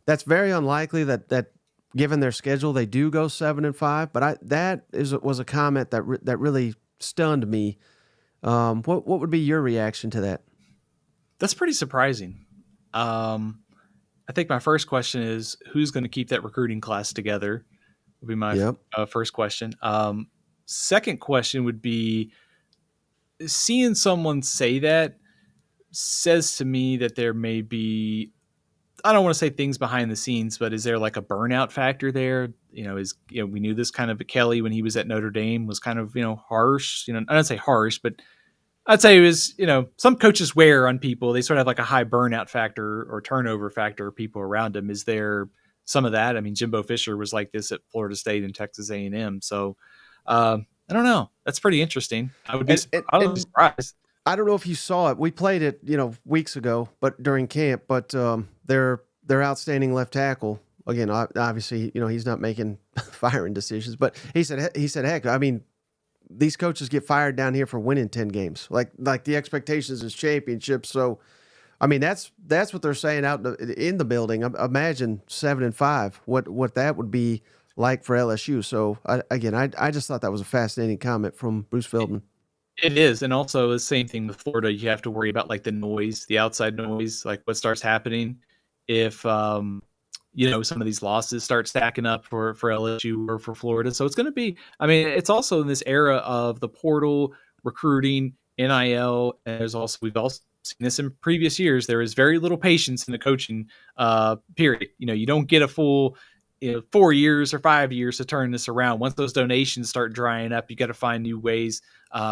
That's very unlikely that given their schedule they do go 7-5. But was a comment that really stunned me. What would be your reaction to that? That's pretty surprising. I think my first question is who's going to keep that recruiting class together? Would be my first question. Second question would be seeing someone say that says to me that there may be, I don't want to say things behind the scenes, but is there like a burnout factor there? We knew this kind of Kelly when he was at Notre Dame was kind of, harsh, I don't say harsh, but I'd say it was, some coaches wear on people. They sort of have like a high burnout factor or turnover factor of people around them. Is there some of that? I mean, Jimbo Fisher was like this at Florida State and Texas A&M. So I don't know. That's pretty interesting. I would be surprised. I don't know if you saw it. We played it, weeks ago, but during camp. But their outstanding left tackle, again, obviously, he's not making firing decisions. But he said, heck, I mean, these coaches get fired down here for winning 10 games. Like the expectations is championships. So, I mean, that's what they're saying out in the building. Imagine 7-5. What that would be like for LSU. So I just thought that was a fascinating comment from Bruce Feldman. It is. And also the same thing with Florida. You have to worry about like the noise, the outside noise, like what starts happening if, some of these losses start stacking up for LSU or for Florida. So it's going to be, it's also in this era of the portal, recruiting, NIL. And we've also seen this in previous years. There is very little patience in the coaching period. You don't get a full 4 years or 5 years to turn this around. Once those donations start drying up, you got to find new ways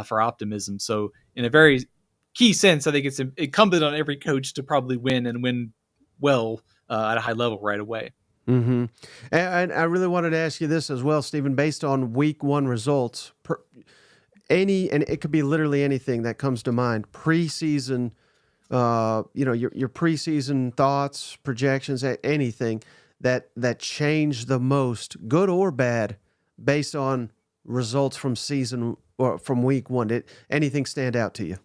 for optimism. So in a very key sense, I think it's incumbent on every coach to probably win and win well at a high level right away. Mm-hmm. And I really wanted to ask you this as well, Stephen, based on week one results, and it could be literally anything that comes to mind, preseason, your preseason thoughts, projections, anything that changed the most, good or bad, based on results from season or from week one. Did anything stand out to you?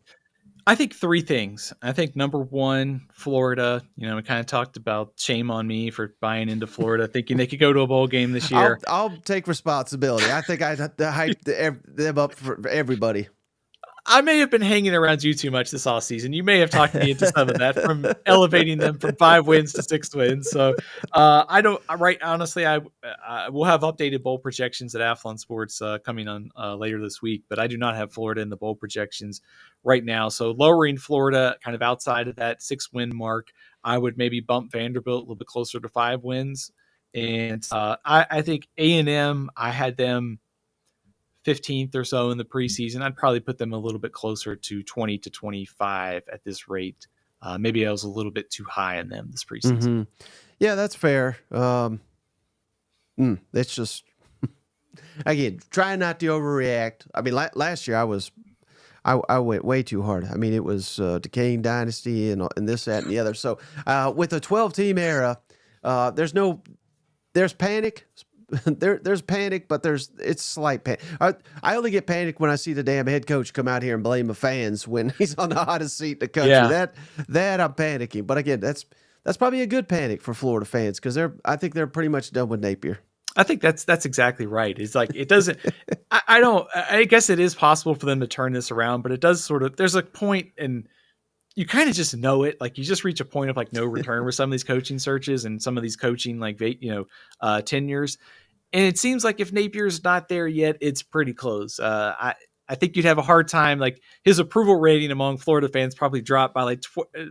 I think three things. I think number one, Florida. We kind of talked about shame on me for buying into Florida, thinking they could go to a bowl game this year. I'll take responsibility. I think I hyped them up for everybody. I may have been hanging around you too much this offseason. You may have talked me into some of that from elevating them from 5 wins to 6 wins. So I don't honestly, I will have updated bowl projections at Athlon Sports coming on later this week, but I do not have Florida in the bowl projections right now. So lowering Florida kind of outside of that 6-win mark, I would maybe bump Vanderbilt a little bit closer to 5 wins. And I think A&M, I had them 15th or so in the preseason. I'd probably put them a little bit closer to 20 to 25 at this rate. Maybe I was a little bit too high on them this preseason. Mm-hmm. Yeah, that's fair. It's just, again, trying not to overreact. I mean, last year I went way too hard. I mean, it was decaying dynasty and this, that, and the other. So with a 12-team era, there's panic. There's panic, but it's slight panic. I only get panic when I see the damn head coach come out here and blame the fans when he's on the hottest seat in the country. Yeah. That I'm panicking. But again, that's probably a good panic for Florida fans because I think they're pretty much done with Napier. I think that's exactly right. It's like it doesn't. I guess it is possible for them to turn this around, but it does sort of. There's a point, and you kind of just know it. Like you just reach a point of like no return with some of these coaching searches and some of these coaching tenures. And it seems like if Napier's not there yet, it's pretty close. I think you'd have a hard time. Like his approval rating among Florida fans probably dropped by like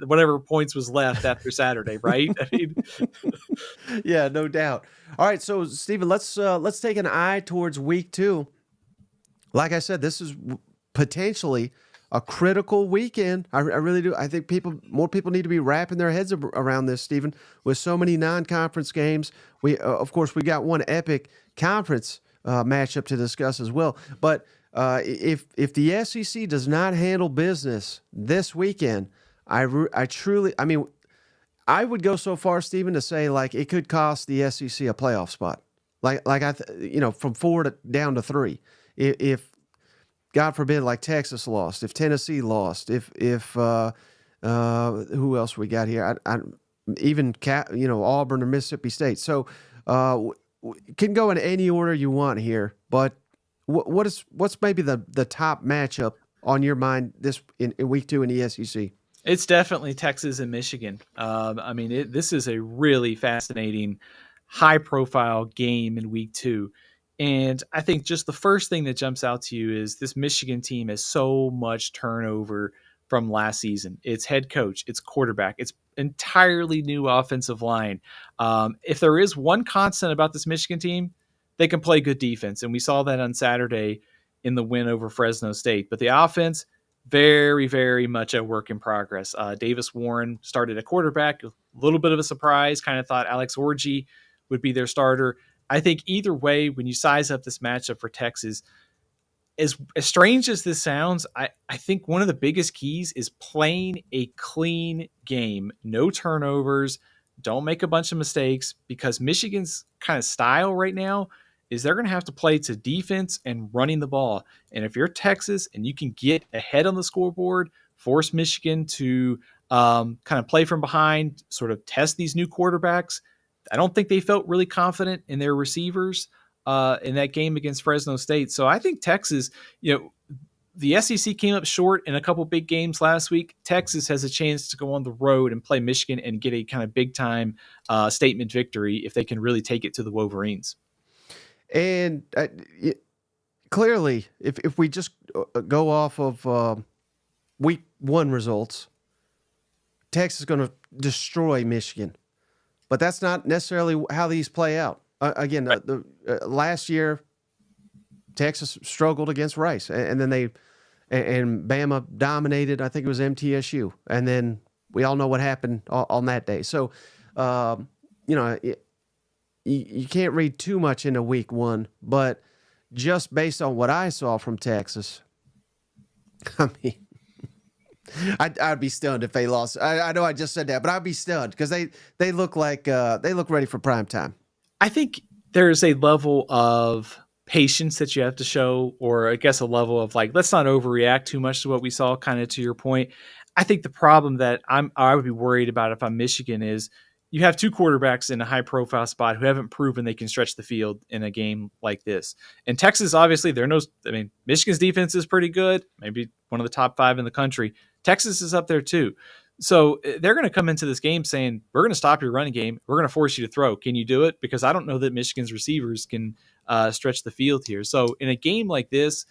whatever points was left after Saturday, right? I mean, yeah, no doubt. All right, so Stephen, let's take an eye towards week 2. Like I said, this is potentially a critical weekend. I really do. I think more people need to be wrapping their heads around this, Stephen, with so many non-conference games. We, of course, we got one epic conference matchup to discuss as well. But if the SEC does not handle business this weekend, I mean, I would go so far, Stephen, to say like it could cost the SEC a playoff spot, from 4 down to 3. If God forbid, like Texas lost, if Tennessee lost, if who else we got here? Even Auburn or Mississippi State. So can go in any order you want here. But what's maybe the top matchup on your mind this in week 2 in the SEC? It's definitely Texas and Michigan. I mean, this is a really fascinating, high-profile game in week 2. And I think just the first thing that jumps out to you is this Michigan team has so much turnover from last season. It's head coach, it's quarterback, it's entirely new offensive line. If there is one constant about this Michigan team, they can play good defense. And we saw that on Saturday in the win over Fresno State. But the offense, very, very much a work in progress. Davis Warren started a quarterback, a little bit of a surprise, kind of thought Alex Orji would be their starter. I think either way, when you size up this matchup for Texas, as strange as this sounds, I think one of the biggest keys is playing a clean game. No turnovers. Don't make a bunch of mistakes, because Michigan's kind of style right now is they're going to have to play to defense and running the ball. And if you're Texas and you can get ahead on the scoreboard, force Michigan to kind of play from behind, sort of test these new quarterbacks. I don't think they felt really confident in their receivers in that game against Fresno State. So I think Texas, the SEC came up short in a couple big games last week. Texas has a chance to go on the road and play Michigan and get a kind of big time statement victory if they can really take it to the Wolverines. And clearly, if we just go off of week 1 results, Texas is going to destroy Michigan. But that's not necessarily how these play out. Again, right. Last year, Texas struggled against Rice, and then and Bama dominated. I think it was MTSU, and then we all know what happened on that day. So, you can't read too much into week 1, but just based on what I saw from Texas, I mean, I'd be stunned if they lost. I know I just said that, but I'd be stunned because they look like they look ready for prime time. I think there's a level of patience that you have to show, or I guess a level of like, let's not overreact too much to what we saw, kind of to your point. I think the problem that I would be worried about if I'm Michigan is you have two quarterbacks in a high profile spot who haven't proven they can stretch the field in a game like this. And Texas, obviously, Michigan's defense is pretty good, maybe one of the top 5 in the country. Texas is up there too. So they're going to come into this game saying, we're going to stop your running game. We're going to force you to throw. Can you do it? Because I don't know that Michigan's receivers can stretch the field here. So in a game like this,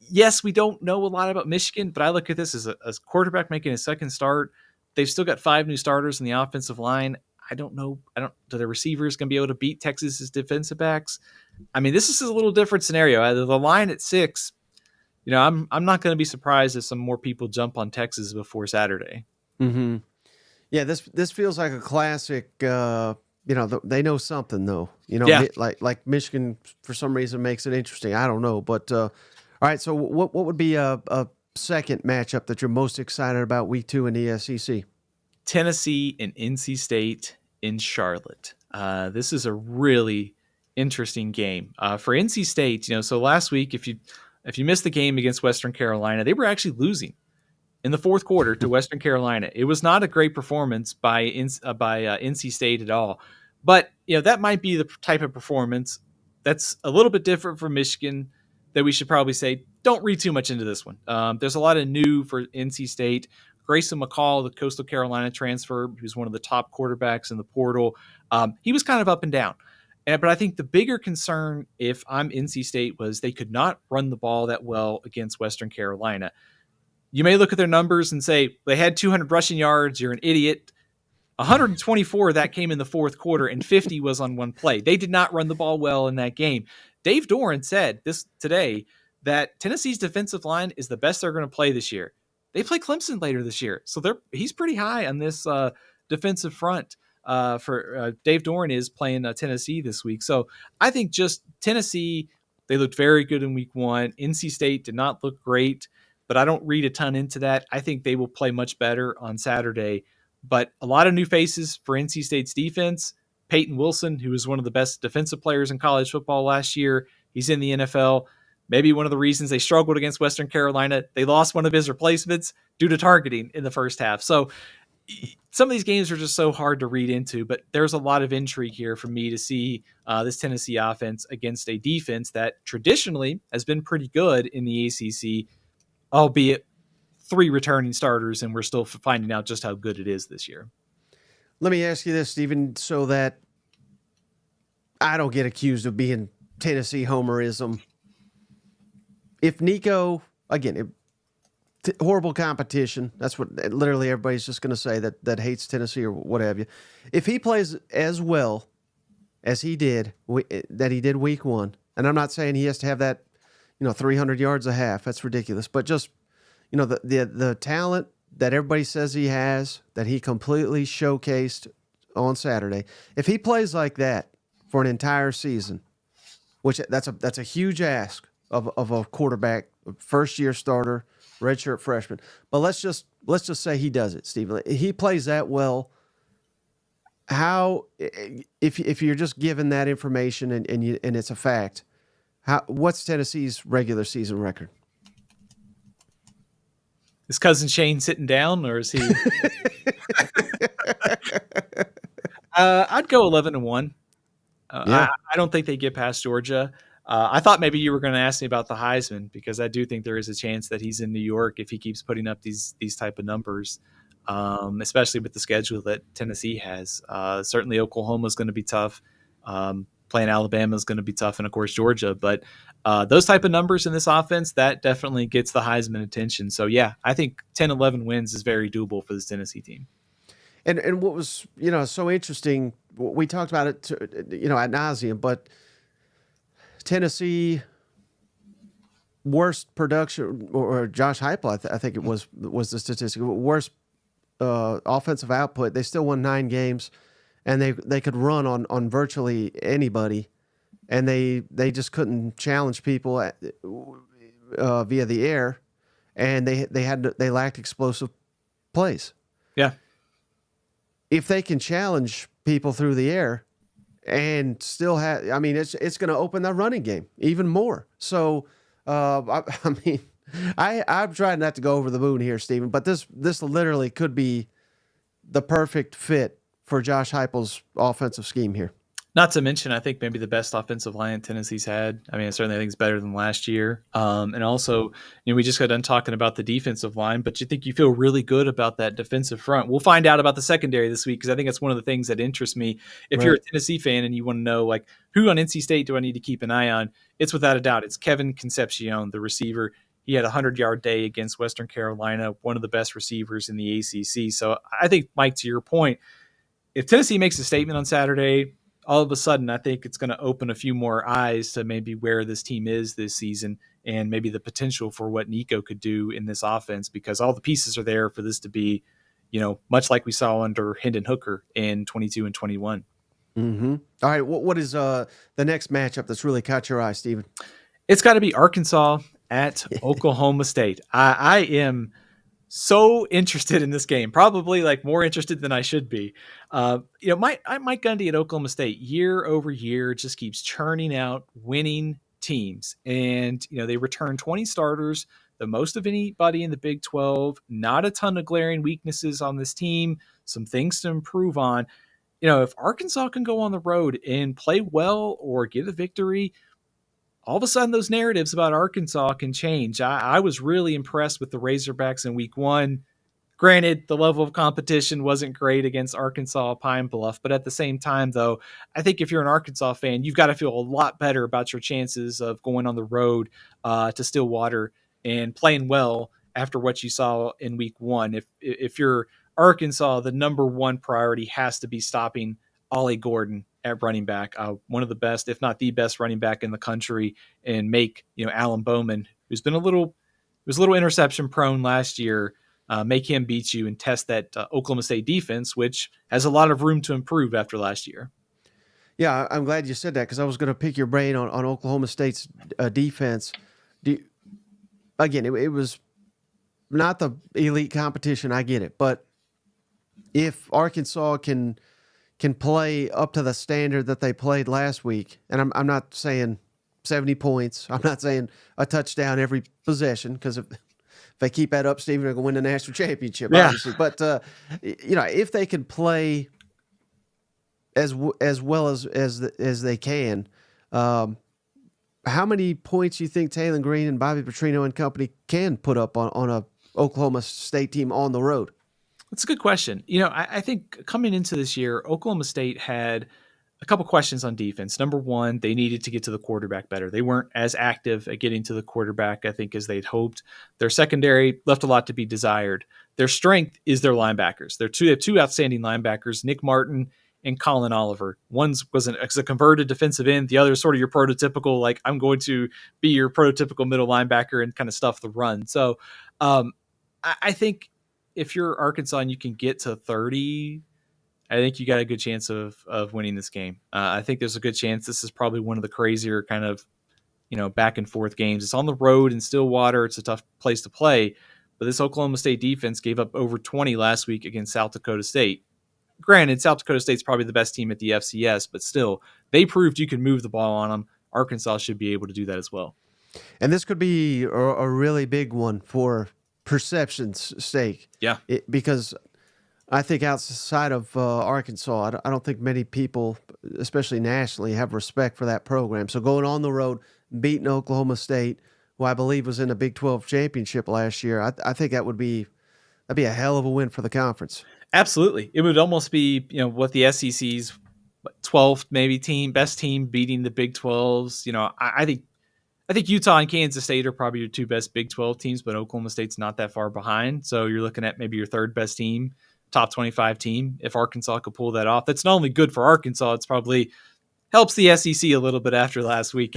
yes, we don't know a lot about Michigan, but I look at this as a quarterback making a second start. They've still got 5 new starters in the offensive line. I don't know. Do the receivers going to be able to beat Texas's defensive backs? I mean, this is a little different scenario. The line at 6, I'm not going to be surprised if some more people jump on Texas before Saturday. Mm-hmm. Yeah, this feels like a classic. They know something though. Like Michigan for some reason makes it interesting. I don't know, but all right. So what would be a second matchup that you're most excited about week 2 in the SEC? Tennessee and NC State in Charlotte. This is a really interesting game for NC State. So last week, if you missed the game against Western Carolina, they were actually losing in the fourth quarter to Western Carolina. It was not a great performance by NC State at all. But that might be the type of performance that's a little bit different from Michigan that we should probably say, don't read too much into this one. There's a lot of new for NC State. Grayson McCall, the Coastal Carolina transfer, who's one of the top quarterbacks in the portal, he was kind of up and down. But I think the bigger concern, if I'm NC State, was they could not run the ball that well against Western Carolina. You may look at their numbers and say, they had 200 rushing yards, you're an idiot. 124 of that came in the fourth quarter, and 50 was on one play. They did not run the ball well in that game. Dave Doran said this today that Tennessee's defensive line is the best they're going to play this year. They play Clemson later this year, so he's pretty high on this defensive front. For Dave Doran is playing Tennessee this week, so I think just Tennessee, they looked very good in week 1. NC State did not look great, but I don't read a ton into that. I think they will play much better on Saturday. But a lot of new faces for NC State's defense. Peyton Wilson, who was one of the best defensive players in college football last year, he's in the NFL. Maybe one of the reasons they struggled against Western Carolina, they lost one of his replacements due to targeting in the first half. So some of these games are just so hard to read into, but there's a lot of intrigue here for me to see this Tennessee offense against a defense that traditionally has been pretty good in the ACC, albeit 3 returning starters, and we're still finding out just how good it is this year. Let me ask you this, Stephen, so that I don't get accused of being Tennessee homerism. If Nico, again, horrible competition, that's what literally everybody's just going to say that hates Tennessee or what have you. If he plays as well as he did, week 1, and I'm not saying he has to have that, 300 yards a half, that's ridiculous, but just, the talent that everybody says he has, that he completely showcased on Saturday. If he plays like that for an entire season, which that's a huge ask of a quarterback, first year starter, redshirt freshman. But let's just say he does it, Steve. He plays that well. How, if you're just given that information and it's a fact, what's Tennessee's regular season record? Is Cousin Shane sitting down, or is he? I'd go 11-1. Yeah. I don't think they get past Georgia. I thought maybe you were going to ask me about the Heisman, because I do think there is a chance that he's in New York if he keeps putting up these type of numbers, especially with the schedule that Tennessee has. Certainly Oklahoma is going to be tough. Playing Alabama is going to be tough, and of course Georgia. But those type of numbers in this offense, that definitely gets the Heisman attention. So yeah, I think 10-11 wins is very doable for this Tennessee team. And what was so interesting, we talked about it ad nauseum, but Tennessee worst production, or Josh Heupel, I think it was the statistic, worst offensive output. They still won 9 games. And they could run on virtually anybody, and they just couldn't challenge people via the air, and they lacked explosive plays. Yeah, if they can challenge people through the air, and still have, it's going to open the running game even more. So, I'm trying not to go over the moon here, Stephen, but this literally could be the perfect fit for Josh Heupel's offensive scheme here. Not to mention, I think maybe the best offensive line Tennessee's had. I mean, certainly I think it's better than last year. And also, we just got done talking about the defensive line, but you feel really good about that defensive front. We'll find out about the secondary this week because I think that's one of the things that interests me. If you're a Tennessee fan and you want to know, like, who on NC State do I need to keep an eye on? It's without a doubt. It's Kevin Concepcion, the receiver. He had a 100-yard day against Western Carolina, one of the best receivers in the ACC. So I think, Mike, to your point, if Tennessee makes a statement on Saturday, all of a sudden, I think it's going to open a few more eyes to maybe where this team is this season and maybe the potential for what Nico could do in this offense, because all the pieces are there for this to be, much like we saw under Hendon Hooker in 22 and 21. Mm-hmm. All right. What is the next matchup that's really caught your eye, Stephen? It's got to be Arkansas at Oklahoma State. I am so interested in this game, probably like more interested than I should be. Mike Gundy at Oklahoma State year over year just keeps churning out winning teams. And, they return 20 starters, the most of anybody in the Big 12, not a ton of glaring weaknesses on this team, some things to improve on. If Arkansas can go on the road and play well or get a victory, all of a sudden those narratives about Arkansas can change. I was really impressed with the Razorbacks in week 1. Granted, the level of competition wasn't great against Arkansas Pine Bluff, but at the same time, though, I think if you're an Arkansas fan, you've got to feel a lot better about your chances of going on the road to Stillwater and playing well after what you saw in week 1. If you're Arkansas, the number one priority has to be stopping Ollie Gordon at running back, one of the best, if not the best running back in the country, and make, Alan Bowman, who's been a little interception prone last year, make him beat you and test that Oklahoma State defense, which has a lot of room to improve after last year. Yeah, I'm glad you said that because I was going to pick your brain on Oklahoma State's defense. Again, it was not the elite competition. I get it. But if Arkansas can play up to the standard that they played last week, and I'm not saying 70 points. I'm not saying a touchdown every possession because if they keep that up, Stephen, they're going to win the national championship, obviously. But, if they can play as well as they can, how many points do you think Taylor Green and Bobby Petrino and company can put up on a Oklahoma State team on the road? That's a good question. I think coming into this year, Oklahoma State had a couple questions on defense. Number one, they needed to get to the quarterback better. They weren't as active at getting to the quarterback, I think, as they'd hoped. Their secondary left a lot to be desired. Their strength is their linebackers. They have two outstanding linebackers, Nick Martin and Colin Oliver. One was a converted defensive end. The other is sort of your prototypical, like, I'm going to be your prototypical middle linebacker and kind of stuff the run. So I think if you're Arkansas and you can get to 30, I think you got a good chance of winning this game. I think there's a good chance this is probably one of the crazier kind of, back and forth games. It's on the road in Stillwater. It's a tough place to play. But this Oklahoma State defense gave up over 20 last week against South Dakota State. Granted, South Dakota State's probably the best team at the FCS, but still, they proved you can move the ball on them. Arkansas should be able to do that as well. And this could be a really big one for perception's sake. Yeah. Because I think outside of Arkansas, I don't think many people, especially nationally, have respect for that program. So going on the road, beating Oklahoma State, who I believe was in the Big 12 championship last year, I think that'd be a hell of a win for the conference. Absolutely. It would almost be, what the SEC's 12th maybe best team beating the Big 12s. I think Utah and Kansas State are probably your two best Big 12 teams, but Oklahoma State's not that far behind. So you're looking at maybe your third best team, top 25 team. If Arkansas could pull that off, that's not only good for Arkansas, it's probably helps the SEC a little bit after last week.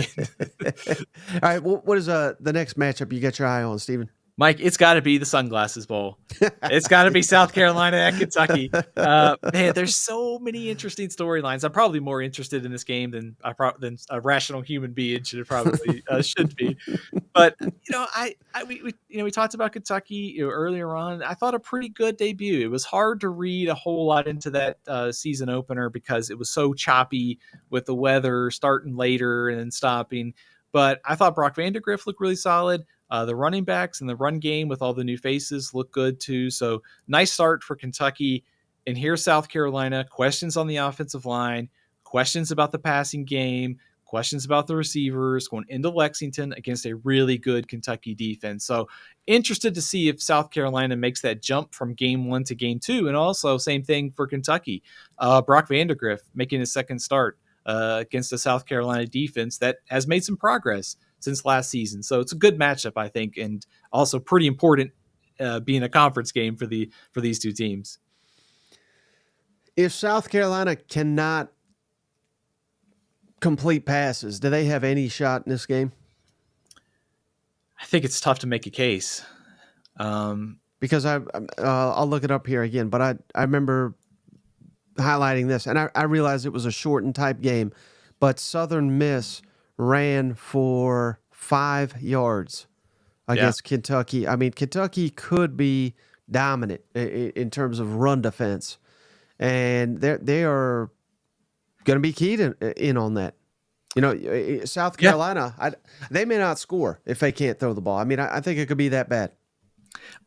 All right. Well, what is the next matchup you got your eye on, Stephen? Mike, it's got to be the Sunglasses Bowl. It's got to be South Carolina at Kentucky. Man, there's so many interesting storylines. I'm probably more interested in this game than a rational human being should be. But we talked about Kentucky earlier on. I thought a pretty good debut. It was hard to read a whole lot into that season opener because it was so choppy with the weather starting later and then stopping. But I thought Brock Vandagriff looked really solid. The running backs and the run game with all the new faces look good too. So nice start for Kentucky. And here's South Carolina, questions on the offensive line, questions about the passing game, questions about the receivers, going into Lexington against a really good Kentucky defense. So interested to see if South Carolina makes that jump from game 1 to game 2. And also same thing for Kentucky. Brock Vandegrift making his second start against the South Carolina defense that has made some progress since last season. So it's a good matchup, I think, and also pretty important being a conference game for these two teams. If South Carolina cannot complete passes, do they have any shot in this game? I think it's tough to make a case. Because I'll look it up here again, but I remember highlighting this, and I realized it was a shortened type game, but Southern Miss ran for 5 yards against Kentucky. I mean, Kentucky could be dominant in terms of run defense, and they are going to be keyed in on that. You know, South Carolina, they may not score if they can't throw the ball. I mean, I think it could be that bad.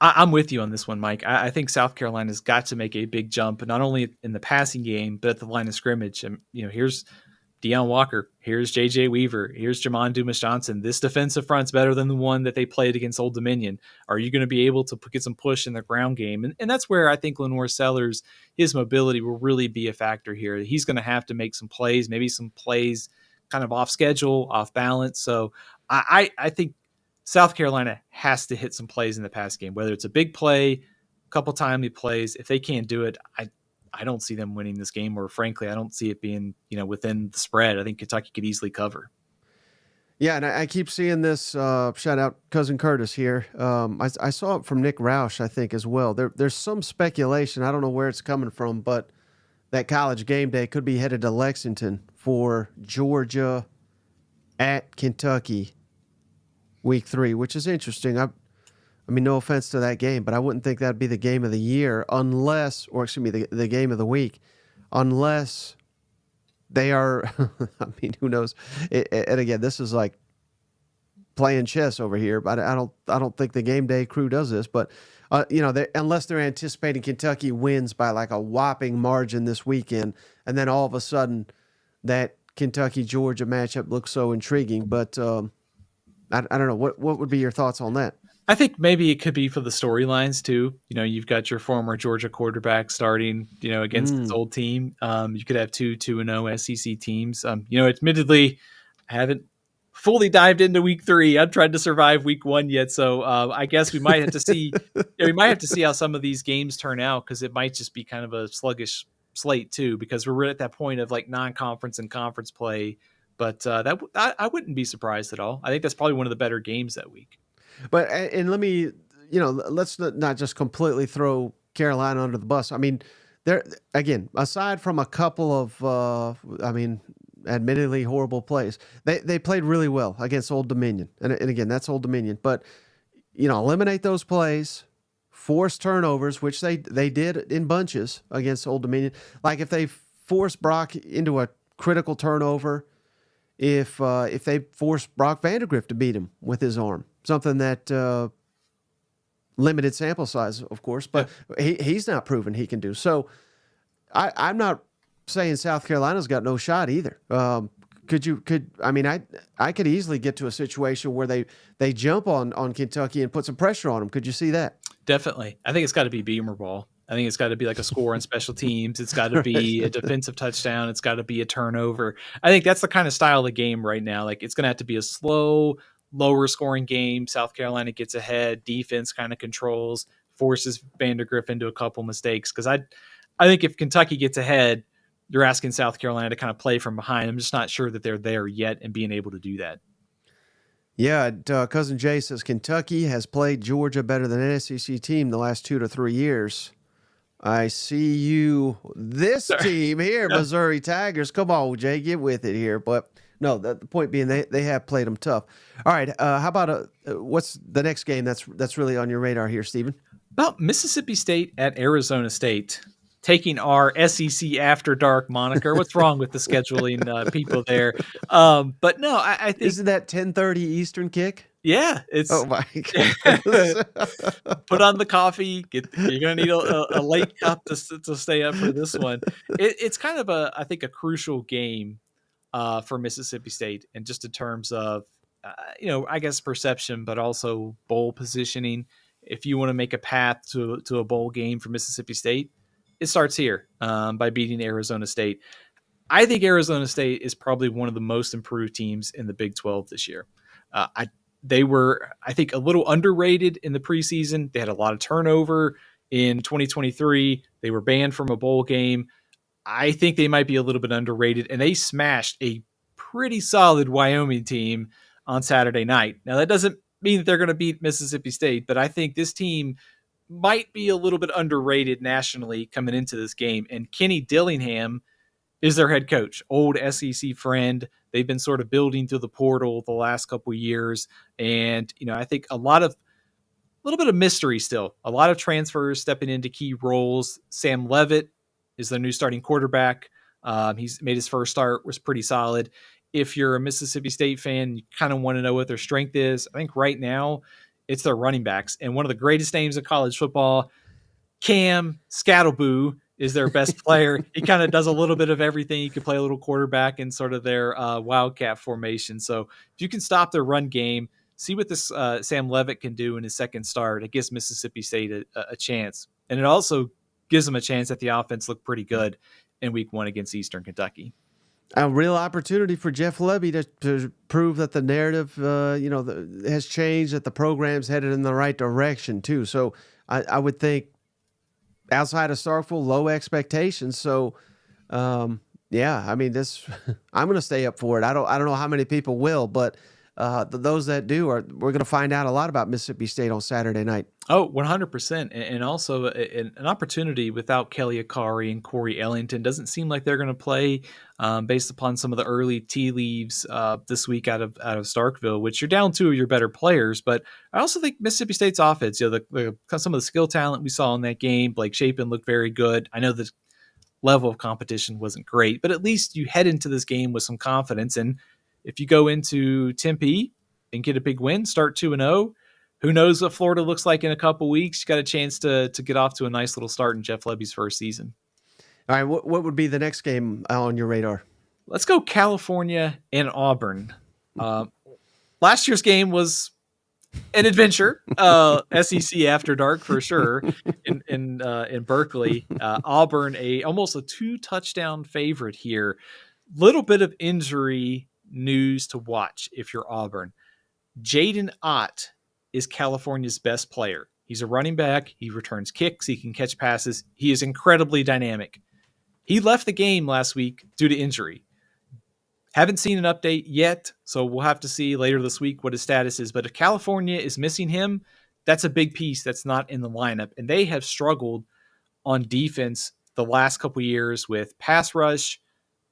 I'm with you on this one, Mike. I think South Carolina's got to make a big jump, not only in the passing game, but at the line of scrimmage. And, you know, here's Deion Walker, here's J.J. Weaver, here's Jamon Dumas-Johnson. This defensive front's better than the one that they played against Old Dominion. Are you going to be able to get some push in the ground game? And that's where I think Lenore Sellers, his mobility will really be a factor here. He's going to have to make some plays, maybe some plays kind of off schedule, off balance. So I think South Carolina has to hit some plays in the pass game, whether it's a big play, a couple timely plays. If they can't do it, I don't see them winning this game, or frankly, I don't see it being, within the spread. I think Kentucky could easily cover. Yeah, and I keep seeing this, shout out Cousin Curtis here. I saw it from Nick Roush, I think, as well. There's some speculation, I don't know where it's coming from, but that College Game Day could be headed to Lexington for Georgia at Kentucky week 3, which is interesting. I mean, no offense to that game, but I wouldn't think that'd be the game of the year unless, or excuse me, the game of the week, unless they are, I mean, who knows? And again, this is like playing chess over here, but I don't think the game day crew does this, but unless they're anticipating Kentucky wins by like a whopping margin this weekend, and then all of a sudden that Kentucky-Georgia matchup looks so intriguing. But I don't know. What would be your thoughts on that? I think maybe it could be for the storylines too. You've got your former Georgia quarterback starting, against his old team. You could have 2-0 SEC teams. Admittedly, I haven't fully dived into week 3. I've tried to survive week 1 yet. So I guess we might have to see, how some of these games turn out, because it might just be kind of a sluggish slate too, because we're at that point of like non-conference and conference play. But I wouldn't be surprised at all. I think that's probably one of the better games that week. But, and let me, let's not just completely throw Carolina under the bus. I mean, there again, aside from a couple of, admittedly horrible plays, they played really well against Old Dominion. And again, that's Old Dominion. But, eliminate those plays, force turnovers, which they did in bunches against Old Dominion. Like if they force Brock into a critical turnover, if they force Brock Vandegrift to beat him with his arm, something that limited sample size, of course, but he's not proven he can do. So I'm not saying South Carolina's got no shot either. I could easily get to a situation where they jump on Kentucky and put some pressure on them. Could you see that? Definitely. I think it's got to be Beamer ball. I think it's got to be like a score on special teams. It's got to be a defensive touchdown. It's got to be a turnover. I think that's the kind of style of the game right now. Like, it's going to have to be a slow, lower scoring game. South Carolina gets ahead. Defense kind of controls, forces Vandegrift into a couple mistakes. Because I think if Kentucky gets ahead, you're asking South Carolina to kind of play from behind. I'm just not sure that they're there yet and being able to do that. Yeah, Cousin Jay says Kentucky has played Georgia better than an SEC team the last 2 to 3 years. I see you. This team here, Missouri Tigers. Come on, Jay, get with it here. But no, the point being they have played them tough. All right, how about what's the next game that's really on your radar here, Stephen? About Mississippi State at Arizona State, taking our SEC After Dark moniker. What's wrong with the scheduling people there? But no, I think... Isn't that 10:30 Eastern kick? Yeah, it's Oh my goodness. put on the coffee. You're gonna need a late cup to stay up for this one. It's kind of I think a crucial game for Mississippi State, and just in terms of I guess perception, but also bowl positioning. If you want to make a path to a bowl game for Mississippi State, it starts here by beating Arizona State. I think Arizona State is probably one of the most improved teams in the Big 12 this year. They were, I think, a little underrated in the preseason. They had a lot of turnover in 2023. They were banned from a bowl game. I think they might be a little bit underrated, and they smashed a pretty solid Wyoming team on Saturday night. Now, that doesn't mean that they're going to beat Mississippi State, but I think this team might be a little bit underrated nationally coming into this game. And Kenny Dillingham is their head coach, old SEC friend. They've been sort of building through the portal the last couple of years. And, I think a little bit of mystery still, a lot of transfers stepping into key roles. Sam Leavitt is their new starting quarterback. He's made his first start, was pretty solid. If you're a Mississippi State fan, you kind of want to know what their strength is. I think right now it's their running backs. And one of the greatest names of college football, Cam Scattleboo, is their best player. He kind of does a little bit of everything. He can play a little quarterback in sort of their wildcat formation. So if you can stop their run game, see what this Sam Leavitt can do in his second start, it gives Mississippi State a chance. And it also gives them a chance that the offense looked pretty good in week 1 against Eastern Kentucky. A real opportunity for Jeff Lebby to prove that the narrative, has changed, that the program's headed in the right direction too. So I would think, outside of Starkville, low expectations. So, yeah, I mean, I'm going to stay up for it. I don't know how many people will, but those that do we're going to find out a lot about Mississippi State on Saturday night. Oh, 100%. And also an opportunity without Kelly Akari and Corey Ellington. Doesn't seem like they're going to play based upon some of the early tea leaves this week out of Starkville, which you're down 2 of your better players. But I also think Mississippi State's offense, some of the skill talent we saw in that game, Blake Shapen looked very good. I know the level of competition wasn't great, but at least you head into this game with some confidence. And if you go into Tempe and get a big win, start 2-0, who knows what Florida looks like in a couple weeks? You got a chance to get off to a nice little start in Jeff Lebby's first season. All right, what would be the next game on your radar? Let's go California and Auburn. Last year's game was an adventure, SEC after dark for sure in Berkeley. Auburn, almost a 2-touchdown favorite here. Little bit of injury news to watch if you're Auburn. Jaden Ott is California's best player. He's a running back. He returns kicks. He can catch passes. He is incredibly dynamic. He left the game last week due to injury. Haven't seen an update yet, so we'll have to see later this week what his status is. But if California is missing him, that's a big piece that's not in the lineup. And they have struggled on defense the last couple years with pass rush,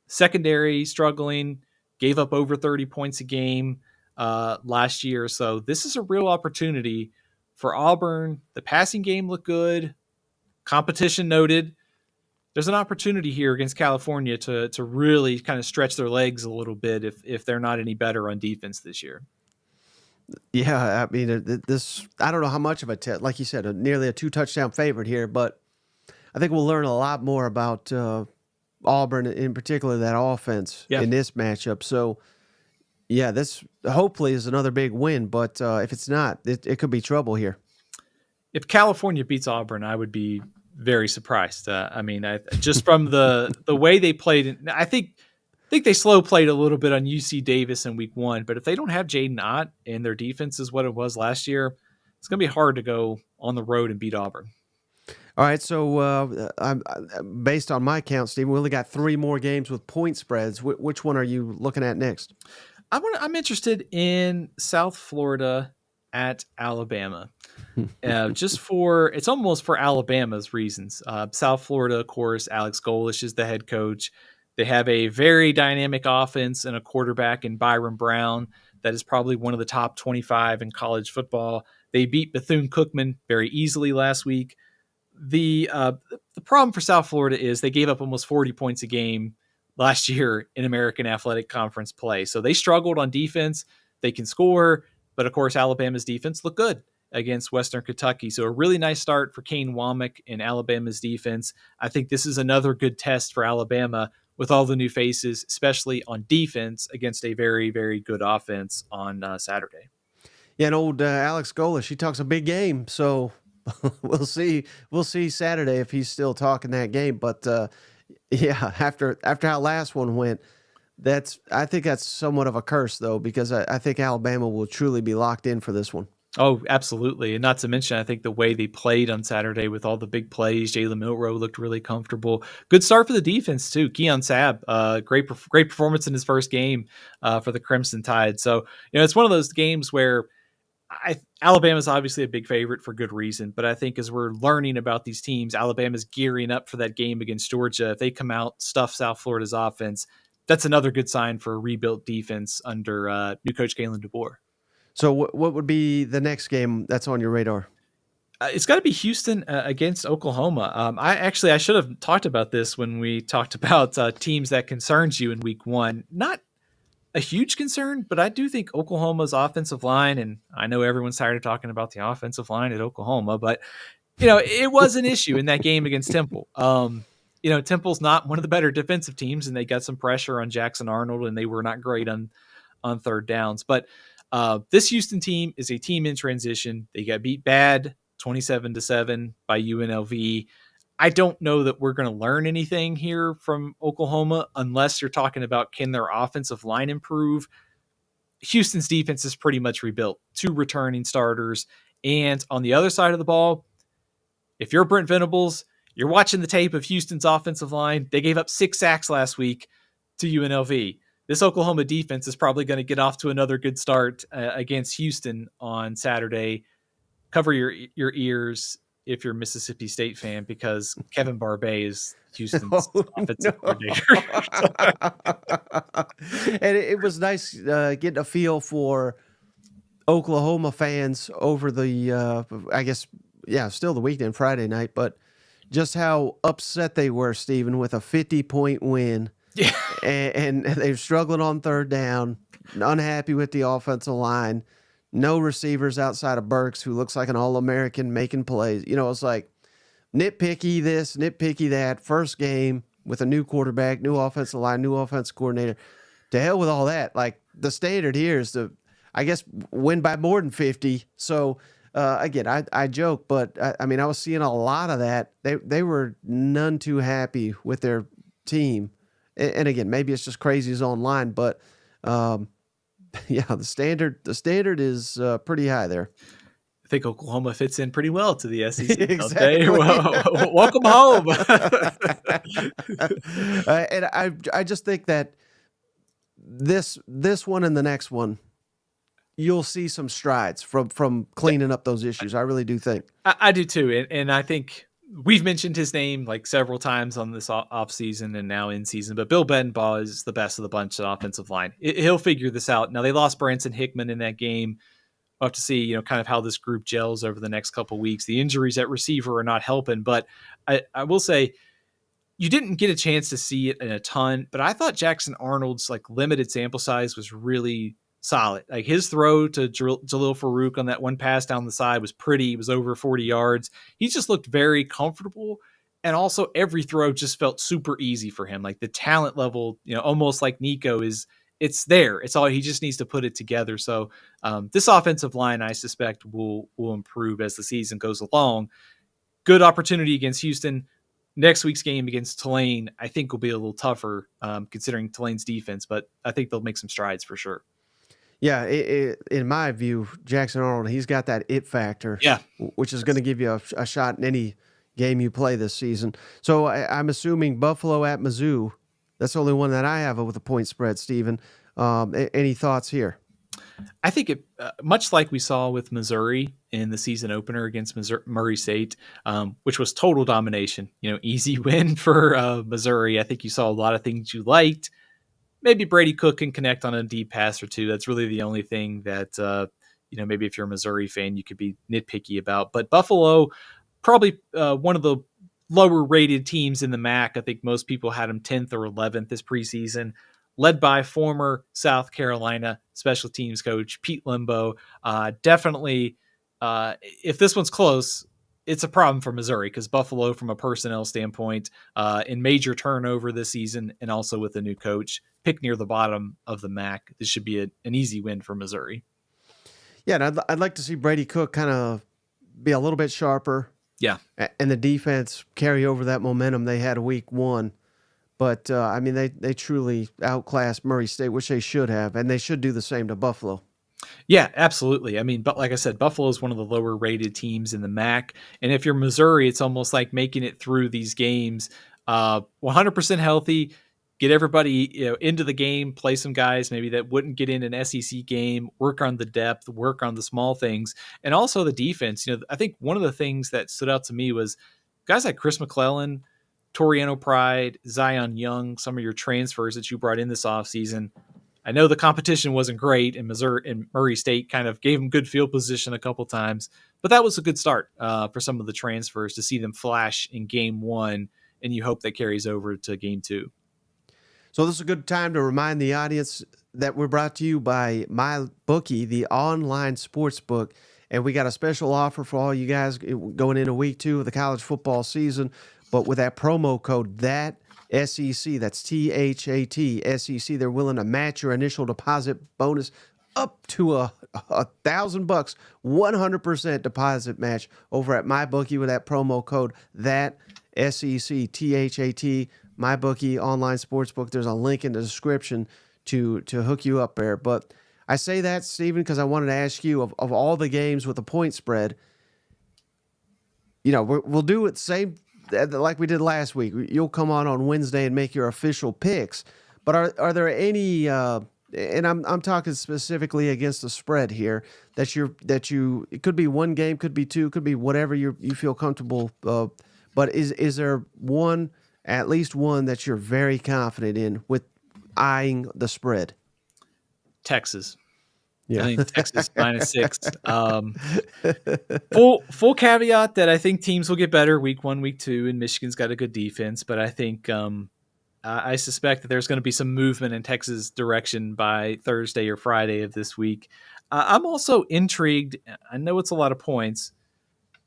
secondary struggling, gave up over 30 points a game last year. So this is a real opportunity for Auburn. The passing game looked good. Competition noted. There's an opportunity here against California to really kind of stretch their legs a little bit if they're not any better on defense this year. Yeah, I mean, I don't know how much of like you said, nearly a 2-touchdown favorite here, but I think we'll learn a lot more about Auburn, in particular, that offense in this matchup. So, yeah, this hopefully is another big win, but if it's not, it could be trouble here. If California beats Auburn, I would be very surprised. Just from the way they played, I think they slow played a little bit on UC Davis in week 1, but if they don't have Jaden Ott and their defense is what it was last year, it's going to be hard to go on the road and beat Auburn. All right, so based on my count, Stephen, we only got 3 more games with point spreads. Which one are you looking at next? I'm interested in South Florida at Alabama. It's almost for Alabama's reasons. South Florida, of course, Alex Golish is the head coach. They have a very dynamic offense and a quarterback in Byron Brown that is probably one of the top 25 in college football. They beat Bethune-Cookman very easily last week. The problem for South Florida is they gave up almost 40 points a game last year in American Athletic Conference play. So they struggled on defense. They can score, But of course, Alabama's defense looked good against Western Kentucky. So a really nice start for Kane Womack in Alabama's defense. I think this is another good test for Alabama with all the new faces, especially on defense against a very, very good offense on Saturday. Yeah, and old Alex Gola, she talks a big game, so we'll see. We'll see Saturday if he's still talking that game. But yeah, after how last one went, I think that's somewhat of a curse though, because I think Alabama will truly be locked in for this one. Oh, absolutely. And not to mention, I think the way they played on Saturday with all the big plays, Jalen Milroe looked really comfortable. Good start for the defense, too. Keon Sabb, great performance in his first game for the Crimson Tide. So, it's one of those games where Alabama's obviously a big favorite for good reason. But I think as we're learning about these teams, Alabama's gearing up for that game against Georgia. If they come out, stuff South Florida's offense, that's another good sign for a rebuilt defense under new coach Kalen DeBoer. So what would be the next game that's on your radar? It's got to be Houston against Oklahoma. I should have talked about this when we talked about teams that concerns you in week one. Not a huge concern, but I do think Oklahoma's offensive line, and I know everyone's tired of talking about the offensive line at Oklahoma, but it was an issue in that game against Temple. Temple's not one of the better defensive teams, and they got some pressure on Jackson Arnold, and they were not great on third downs. But this Houston team is a team in transition. They got beat bad 27-7 by UNLV. I don't know that we're going to learn anything here from Oklahoma unless you're talking about can their offensive line improve. Houston's defense is pretty much rebuilt. 2 returning starters. And on the other side of the ball, if you're Brent Venables, you're watching the tape of Houston's offensive line. They gave up 6 sacks last week to UNLV. This Oklahoma defense is probably going to get off to another good start against Houston on Saturday. Cover your ears if you're a Mississippi State fan, because Kevin Barbay is Houston's offensive coordinator. And it was nice getting a feel for Oklahoma fans over the, still the weekend, Friday night, but just how upset they were, Stephen, with a 50-point win. Yeah. And they're struggling on third down, unhappy with the offensive line, no receivers outside of Burks, who looks like an All-American making plays. It's like nitpicky this, nitpicky that. First game with a new quarterback, new offensive line, new offensive coordinator. To hell with all that. Like, the standard here is to, I guess, win by more than 50. So, again, I joke, but I was seeing a lot of that. They were none too happy with their team. And again, maybe it's just crazy as online, but the standard is pretty high there. I think Oklahoma fits in pretty well to the SEC. Exactly. Welcome home. And I just think that this one and the next one, you'll see some strides from cleaning up those issues. I really do think. I do too, and I think we've mentioned his name like several times on this off season and now in season, but Bill Bedenbaugh is the best of the bunch on offensive line. He'll figure this out. Now, they lost Branson Hickman in that game. We'll have to see, kind of how this group gels over the next couple of weeks. The injuries at receiver are not helping, but I will say you didn't get a chance to see it in a ton, but I thought Jackson Arnold's like limited sample size was really solid. Like, his throw to Jalil Farouk on that one pass down the side was pretty. It was over 40 yards. He just looked very comfortable. And also every throw just felt super easy for him. Like, the talent level, almost like Nico, it's there. It's all, he just needs to put it together. So this offensive line, I suspect, will improve as the season goes along. Good opportunity against Houston. Next week's game against Tulane, I think, will be a little tougher considering Tulane's defense, but I think they'll make some strides for sure. Yeah, in my view, Jackson Arnold, he's got that it factor, which is going to give you a shot in any game you play this season. So I'm assuming Buffalo at Mizzou. That's the only one that I have with a point spread, Stephen. Any thoughts here? I think it, much like we saw with Missouri in the season opener against Murray State, which was total domination, easy win for Missouri. I think you saw a lot of things you liked. Maybe Brady Cook can connect on a deep pass or two. That's really the only thing that, maybe if you're a Missouri fan, you could be nitpicky about. But Buffalo, probably one of the lower rated teams in the MAC. I think most people had them 10th or 11th this preseason. led by former South Carolina special teams coach Pete Limbo. Definitely, if this one's close, it's a problem for Missouri because Buffalo, from a personnel standpoint, in major turnover this season and also with a new coach, picked near the bottom of the MAC. This should be an easy win for Missouri. Yeah, and I'd like to see Brady Cook kind of be a little bit sharper. Yeah. And the defense carry over that momentum they had week one. But, I mean, they truly outclassed Murray State, which they should have, and they should do the same to Buffalo. Yeah, absolutely. I mean, but like I said, Buffalo is one of the lower rated teams in the MAC. And if you're Missouri, it's almost like making it through these games 100% healthy, get everybody into the game, play some guys maybe that wouldn't get in an SEC game, work on the depth, work on the small things, and also the defense. I think one of the things that stood out to me was guys like Chris McClellan, Toriano Pride, Zion Young, some of your transfers that you brought in this offseason. I know the competition wasn't great, and Missouri and Murray State kind of gave them good field position a couple times, but that was a good start for some of the transfers to see them flash in game one, and you hope that carries over to game two. So this is a good time to remind the audience that we're brought to you by MyBookie, the online sports book, and we got a special offer for all you guys going into week 2 of the college football season. But with that promo code, that SEC, that's THAT SEC, they're willing to match your initial deposit bonus up to $1,000, 100% deposit match over at MyBookie with that promo code, that SEC, THAT, MyBookie online sportsbook. There's a link in the description to hook you up there. But I say that, Stephen, because I wanted to ask you of all the games with the point spread, we'll do it same like we did last week. You'll come on Wednesday and make your official picks. But are there any and I'm talking specifically against the spread here that it could be one game, could be two, could be whatever you feel comfortable. But is there one, at least one, that you're very confident in with eyeing the spread? Texas. Yeah. I think Texas -6. Full caveat that I think teams will get better week 1, week 2, and Michigan's got a good defense, but I think I suspect that there's going to be some movement in Texas' direction by Thursday or Friday of this week. I'm also intrigued. I know it's a lot of points,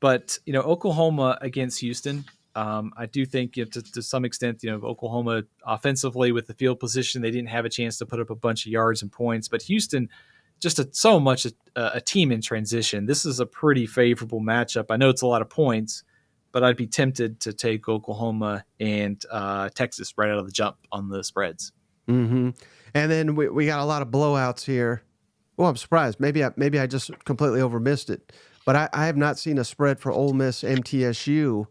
but Oklahoma against Houston. I do think to some extent, Oklahoma offensively with the field position, they didn't have a chance to put up a bunch of yards and points, but Houston just so much a team in transition. This is a pretty favorable matchup. I know it's a lot of points, but I'd be tempted to take Oklahoma and Texas right out of the jump on the spreads. Mm-hmm. And then we got a lot of blowouts here. Well, I'm surprised. Maybe I just completely overmissed it. But I have not seen a spread for Ole Miss MTSU.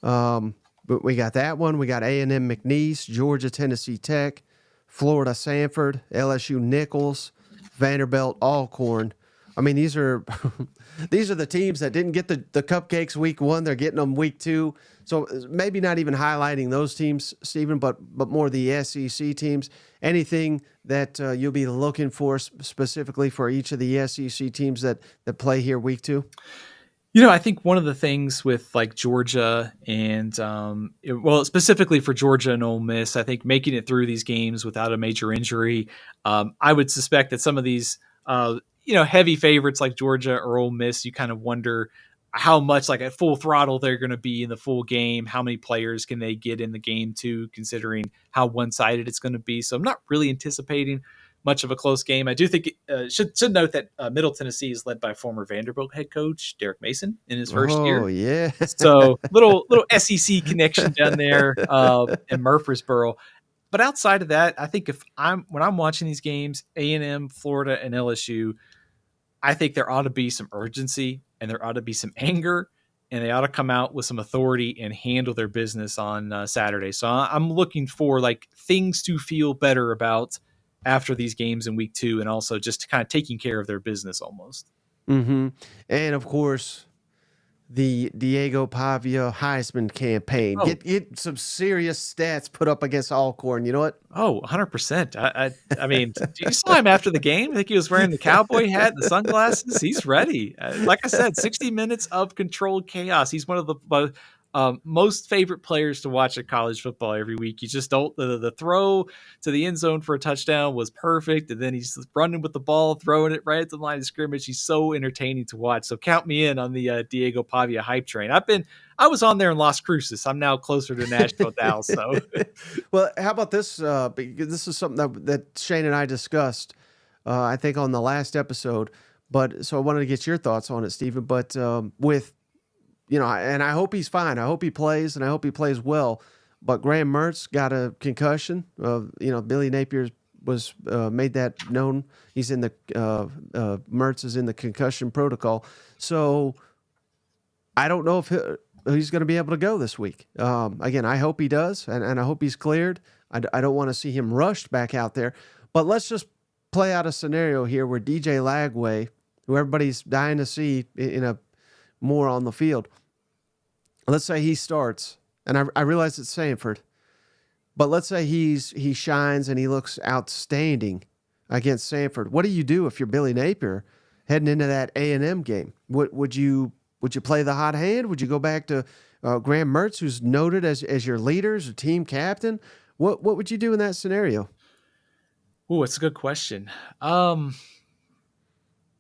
But we got that one. We got A&M McNeese, Georgia Tennessee Tech, Florida Sanford, LSU Nichols, Vanderbilt Alcorn. I mean, these are the teams that didn't get the cupcakes week 1. They're getting them week 2. So maybe not even highlighting those teams, Stephen, but more the SEC teams. Anything that you'll be looking for specifically for each of the SEC teams that play here week 2? I think one of the things with like Georgia and, specifically for Georgia and Ole Miss, I think making it through these games without a major injury, I would suspect that some of these, heavy favorites like Georgia or Ole Miss, you kind of wonder how much like at full throttle they're going to be in the full game. How many players can they get in the game too, considering how one-sided it's going to be. So I'm not really anticipating much of a close game. I do think should note that Middle Tennessee is led by former Vanderbilt head coach Derek Mason in his first year. Oh yeah, so little SEC connection down there in Murfreesboro. But outside of that, I think when I'm watching these games, A&M, Florida, and LSU, I think there ought to be some urgency and there ought to be some anger, and they ought to come out with some authority and handle their business on Saturday. So I'm looking for like things to feel better about after these games in week 2, and also just kind of taking care of their business almost. Mm-hmm. And of course, the Diego Pavia Heisman campaign. Oh. Get some serious stats put up against Alcorn. You know what? Oh, 100%. I mean, you saw him after the game. I think he was wearing the cowboy hat and the sunglasses. He's ready. Like I said, 60 minutes of controlled chaos. He's one of the most favorite players to watch at college football every week. You just don't. The throw to the end zone for a touchdown was perfect, and then he's running with the ball, throwing it right at the line of scrimmage. He's so entertaining to watch. So count me in on the Diego Pavia hype train. I was on there in Las Cruces. I'm now closer to Nashville now. So, well, how about this? Because this is something that Shane and I discussed, I think, on the last episode. But so I wanted to get your thoughts on it, Stephen. But with, and I hope he's fine. I hope he plays, and I hope he plays well. But Graham Mertz got a concussion. Billy Napier was made that known. He's in the Mertz is in the concussion protocol. So I don't know if he's going to be able to go this week. Again, I hope he does, and I hope he's cleared. I don't want to see him rushed back out there. But let's just play out a scenario here where DJ Lagway, who everybody's dying to see more on the field, let's say he starts, and I realize it's Sanford, but let's say he shines and he looks outstanding against Sanford. What do you do if you're Billy Napier heading into that A&M game? Would you play the hot hand? Would you go back to Graham Mertz, who's noted as your leader, as a team captain? What would you do in that scenario? Oh, it's a good question.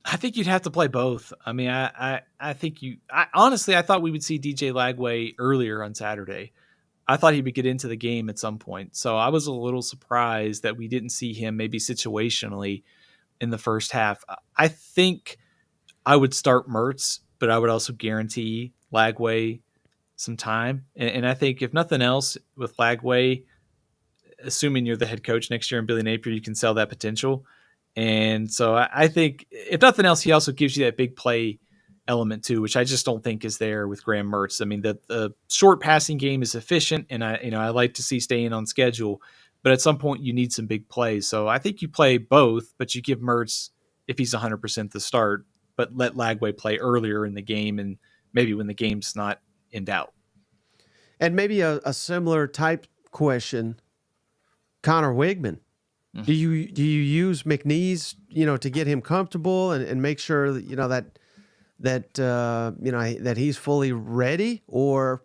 I think you'd have to play both. I mean, I think honestly, I thought we would see DJ Lagway earlier on Saturday. I thought he would get into the game at some point. So I was a little surprised that we didn't see him maybe situationally in the first half. I think I would start Mertz, but I would also guarantee Lagway some time. And I think if nothing else with Lagway, assuming you're the head coach next year in Billy Napier, you can sell that potential. And so I think if nothing else, he also gives you that big play element too, which I just don't think is there with Graham Mertz. I mean, the short passing game is efficient, and I like to see staying on schedule, but at some point you need some big plays. So I think you play both, but you give Mertz, if he's 100% the start, but let Lagway play earlier in the game and maybe when the game's not in doubt. And maybe a similar type question, Connor Wigman. Mm-hmm. Do you use McNeese, to get him comfortable and make sure that that he's fully ready? Or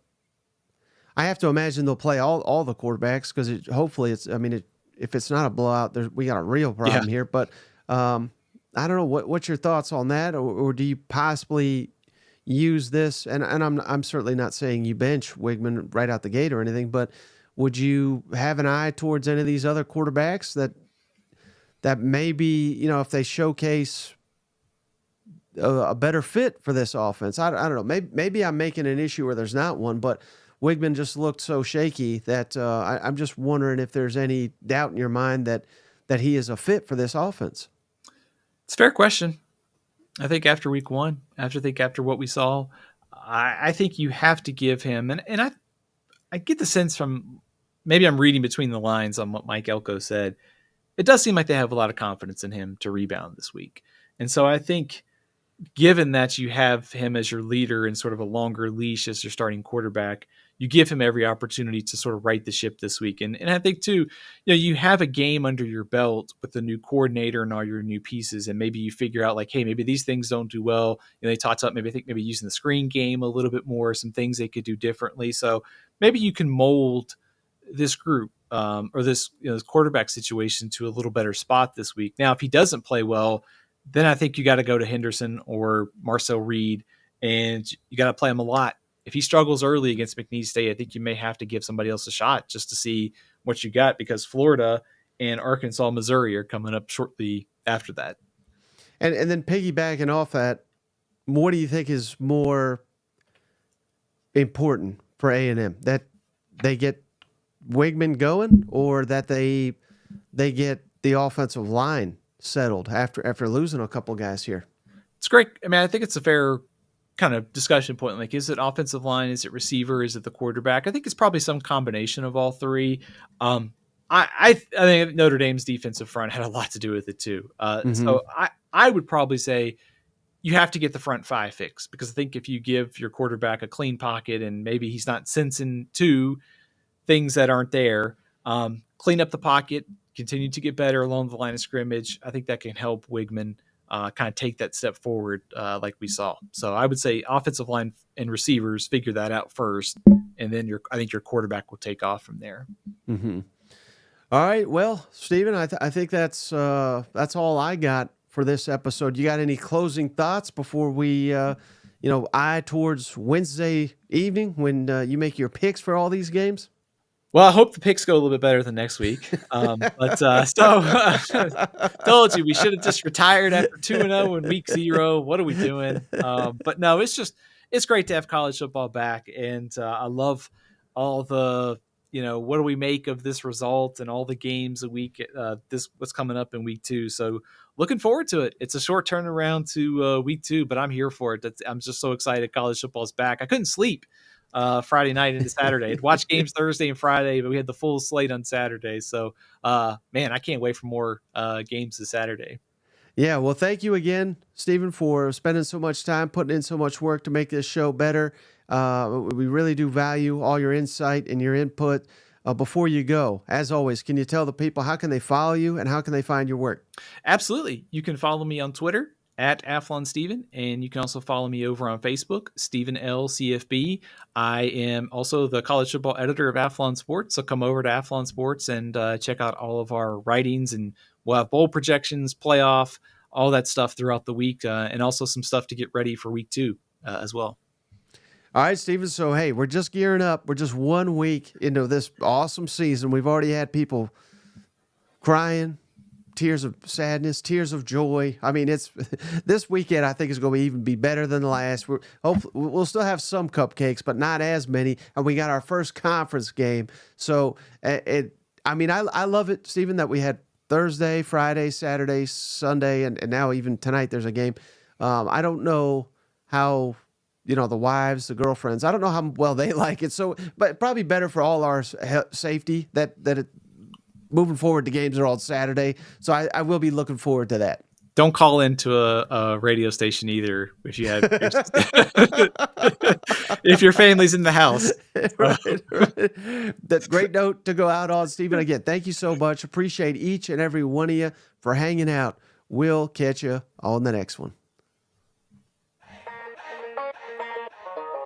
I have to imagine they'll play all the quarterbacks because hopefully it's. I mean, if it's not a blowout, we got a real problem here. But I don't know what's your thoughts on that, or do you possibly use this? And I'm certainly not saying you bench Wigman right out the gate or anything, but would you have an eye towards any of these other quarterbacks that maybe, if they showcase a better fit for this offense? I don't know. Maybe I'm making an issue where there's not one, but Wigman just looked so shaky that I'm just wondering if there's any doubt in your mind that he is a fit for this offense. It's a fair question. I think after week one, after what we saw, I think you have to give him, and I get the sense from, maybe I'm reading between the lines on what Mike Elko said, it does seem like they have a lot of confidence in him to rebound this week. And so I think given that you have him as your leader and sort of a longer leash as your starting quarterback, you give him every opportunity to sort of right the ship this week. And I think too, you have a game under your belt with the new coordinator and all your new pieces. And maybe you figure out like, hey, maybe these things don't do well. They talked about maybe using the screen game a little bit more, some things they could do differently. So maybe you can mold this group or this, this quarterback situation to a little better spot this week. Now, if he doesn't play well, then I think you got to go to Henderson or Marcel Reed, and you got to play him a lot. If he struggles early against McNeese State, I think you may have to give somebody else a shot just to see what you got, because Florida and Arkansas, Missouri are coming up shortly after that. And then piggybacking off that, what do you think is more important for A&M? That they get Wigman going, or that they get the offensive line settled after losing a couple guys here? It's great. I mean, I think it's a fair kind of discussion point. Like, is it offensive line? Is it receiver? Is it the quarterback? I think it's probably some combination of all three. I think Notre Dame's defensive front had a lot to do with it too. So I would probably say you have to get the front five fixed, because I think if you give your quarterback a clean pocket and maybe he's not sensing to things that aren't there, clean up the pocket, continue to get better along the line of scrimmage, I think that can help Wigman kind of take that step forward like we saw. So I would say offensive line and receivers figure that out first, and then I think your quarterback will take off from there. Mm-hmm. All right. Well, Stephen, I think that's all I got for this episode. You got any closing thoughts before we, eye towards Wednesday evening when you make your picks for all these games? Well, I hope the picks go a little bit better than next week. Told you we should have just retired after 2-0 in week 0. What are we doing? But no, it's great to have college football back, and I love all the what do we make of this result and all the games a week. What's coming up in week 2. So looking forward to it. It's a short turnaround to week 2, but I'm here for it. I'm just so excited. College football is back. I couldn't sleep Friday night into Saturday. I'd watched games Thursday and Friday, but we had the full slate on Saturday. So, man, I can't wait for more games this Saturday. Yeah, well, thank you again, Stephen, for spending so much time, putting in so much work to make this show better. We really do value all your insight and your input. Before you go, as always, can you tell the people how can they follow you and how can they find your work? Absolutely. You can follow me on Twitter at Athlon Steven, and you can also follow me over on Facebook, Stephen L. CFB. I am also the college football editor of Athlon Sports, so come over to Athlon Sports and check out all of our writings, and we'll have bowl projections, playoff, all that stuff throughout the week, and also some stuff to get ready for week 2 as well. All right, Stephen. So, hey, we're just gearing up. We're just 1 week into this awesome season. We've already had people crying, tears of sadness, tears of joy. I mean, it's this weekend I think is going to even be better than the last. We'll still have some cupcakes, but not as many. And we got our first conference game. So, I love it, Stephen, that we had Thursday, Friday, Saturday, Sunday, and now even tonight there's a game. I don't know how, the wives, the girlfriends, I don't know how well they like it. So, but probably better for all our safety that moving forward, the games are all Saturday. So I will be looking forward to that. Don't call into a radio station either if you have if your family's in the house. Right. That's a great note to go out on, Stephen. Again, thank you so much. Appreciate each and every one of you for hanging out. We'll catch you on the next one.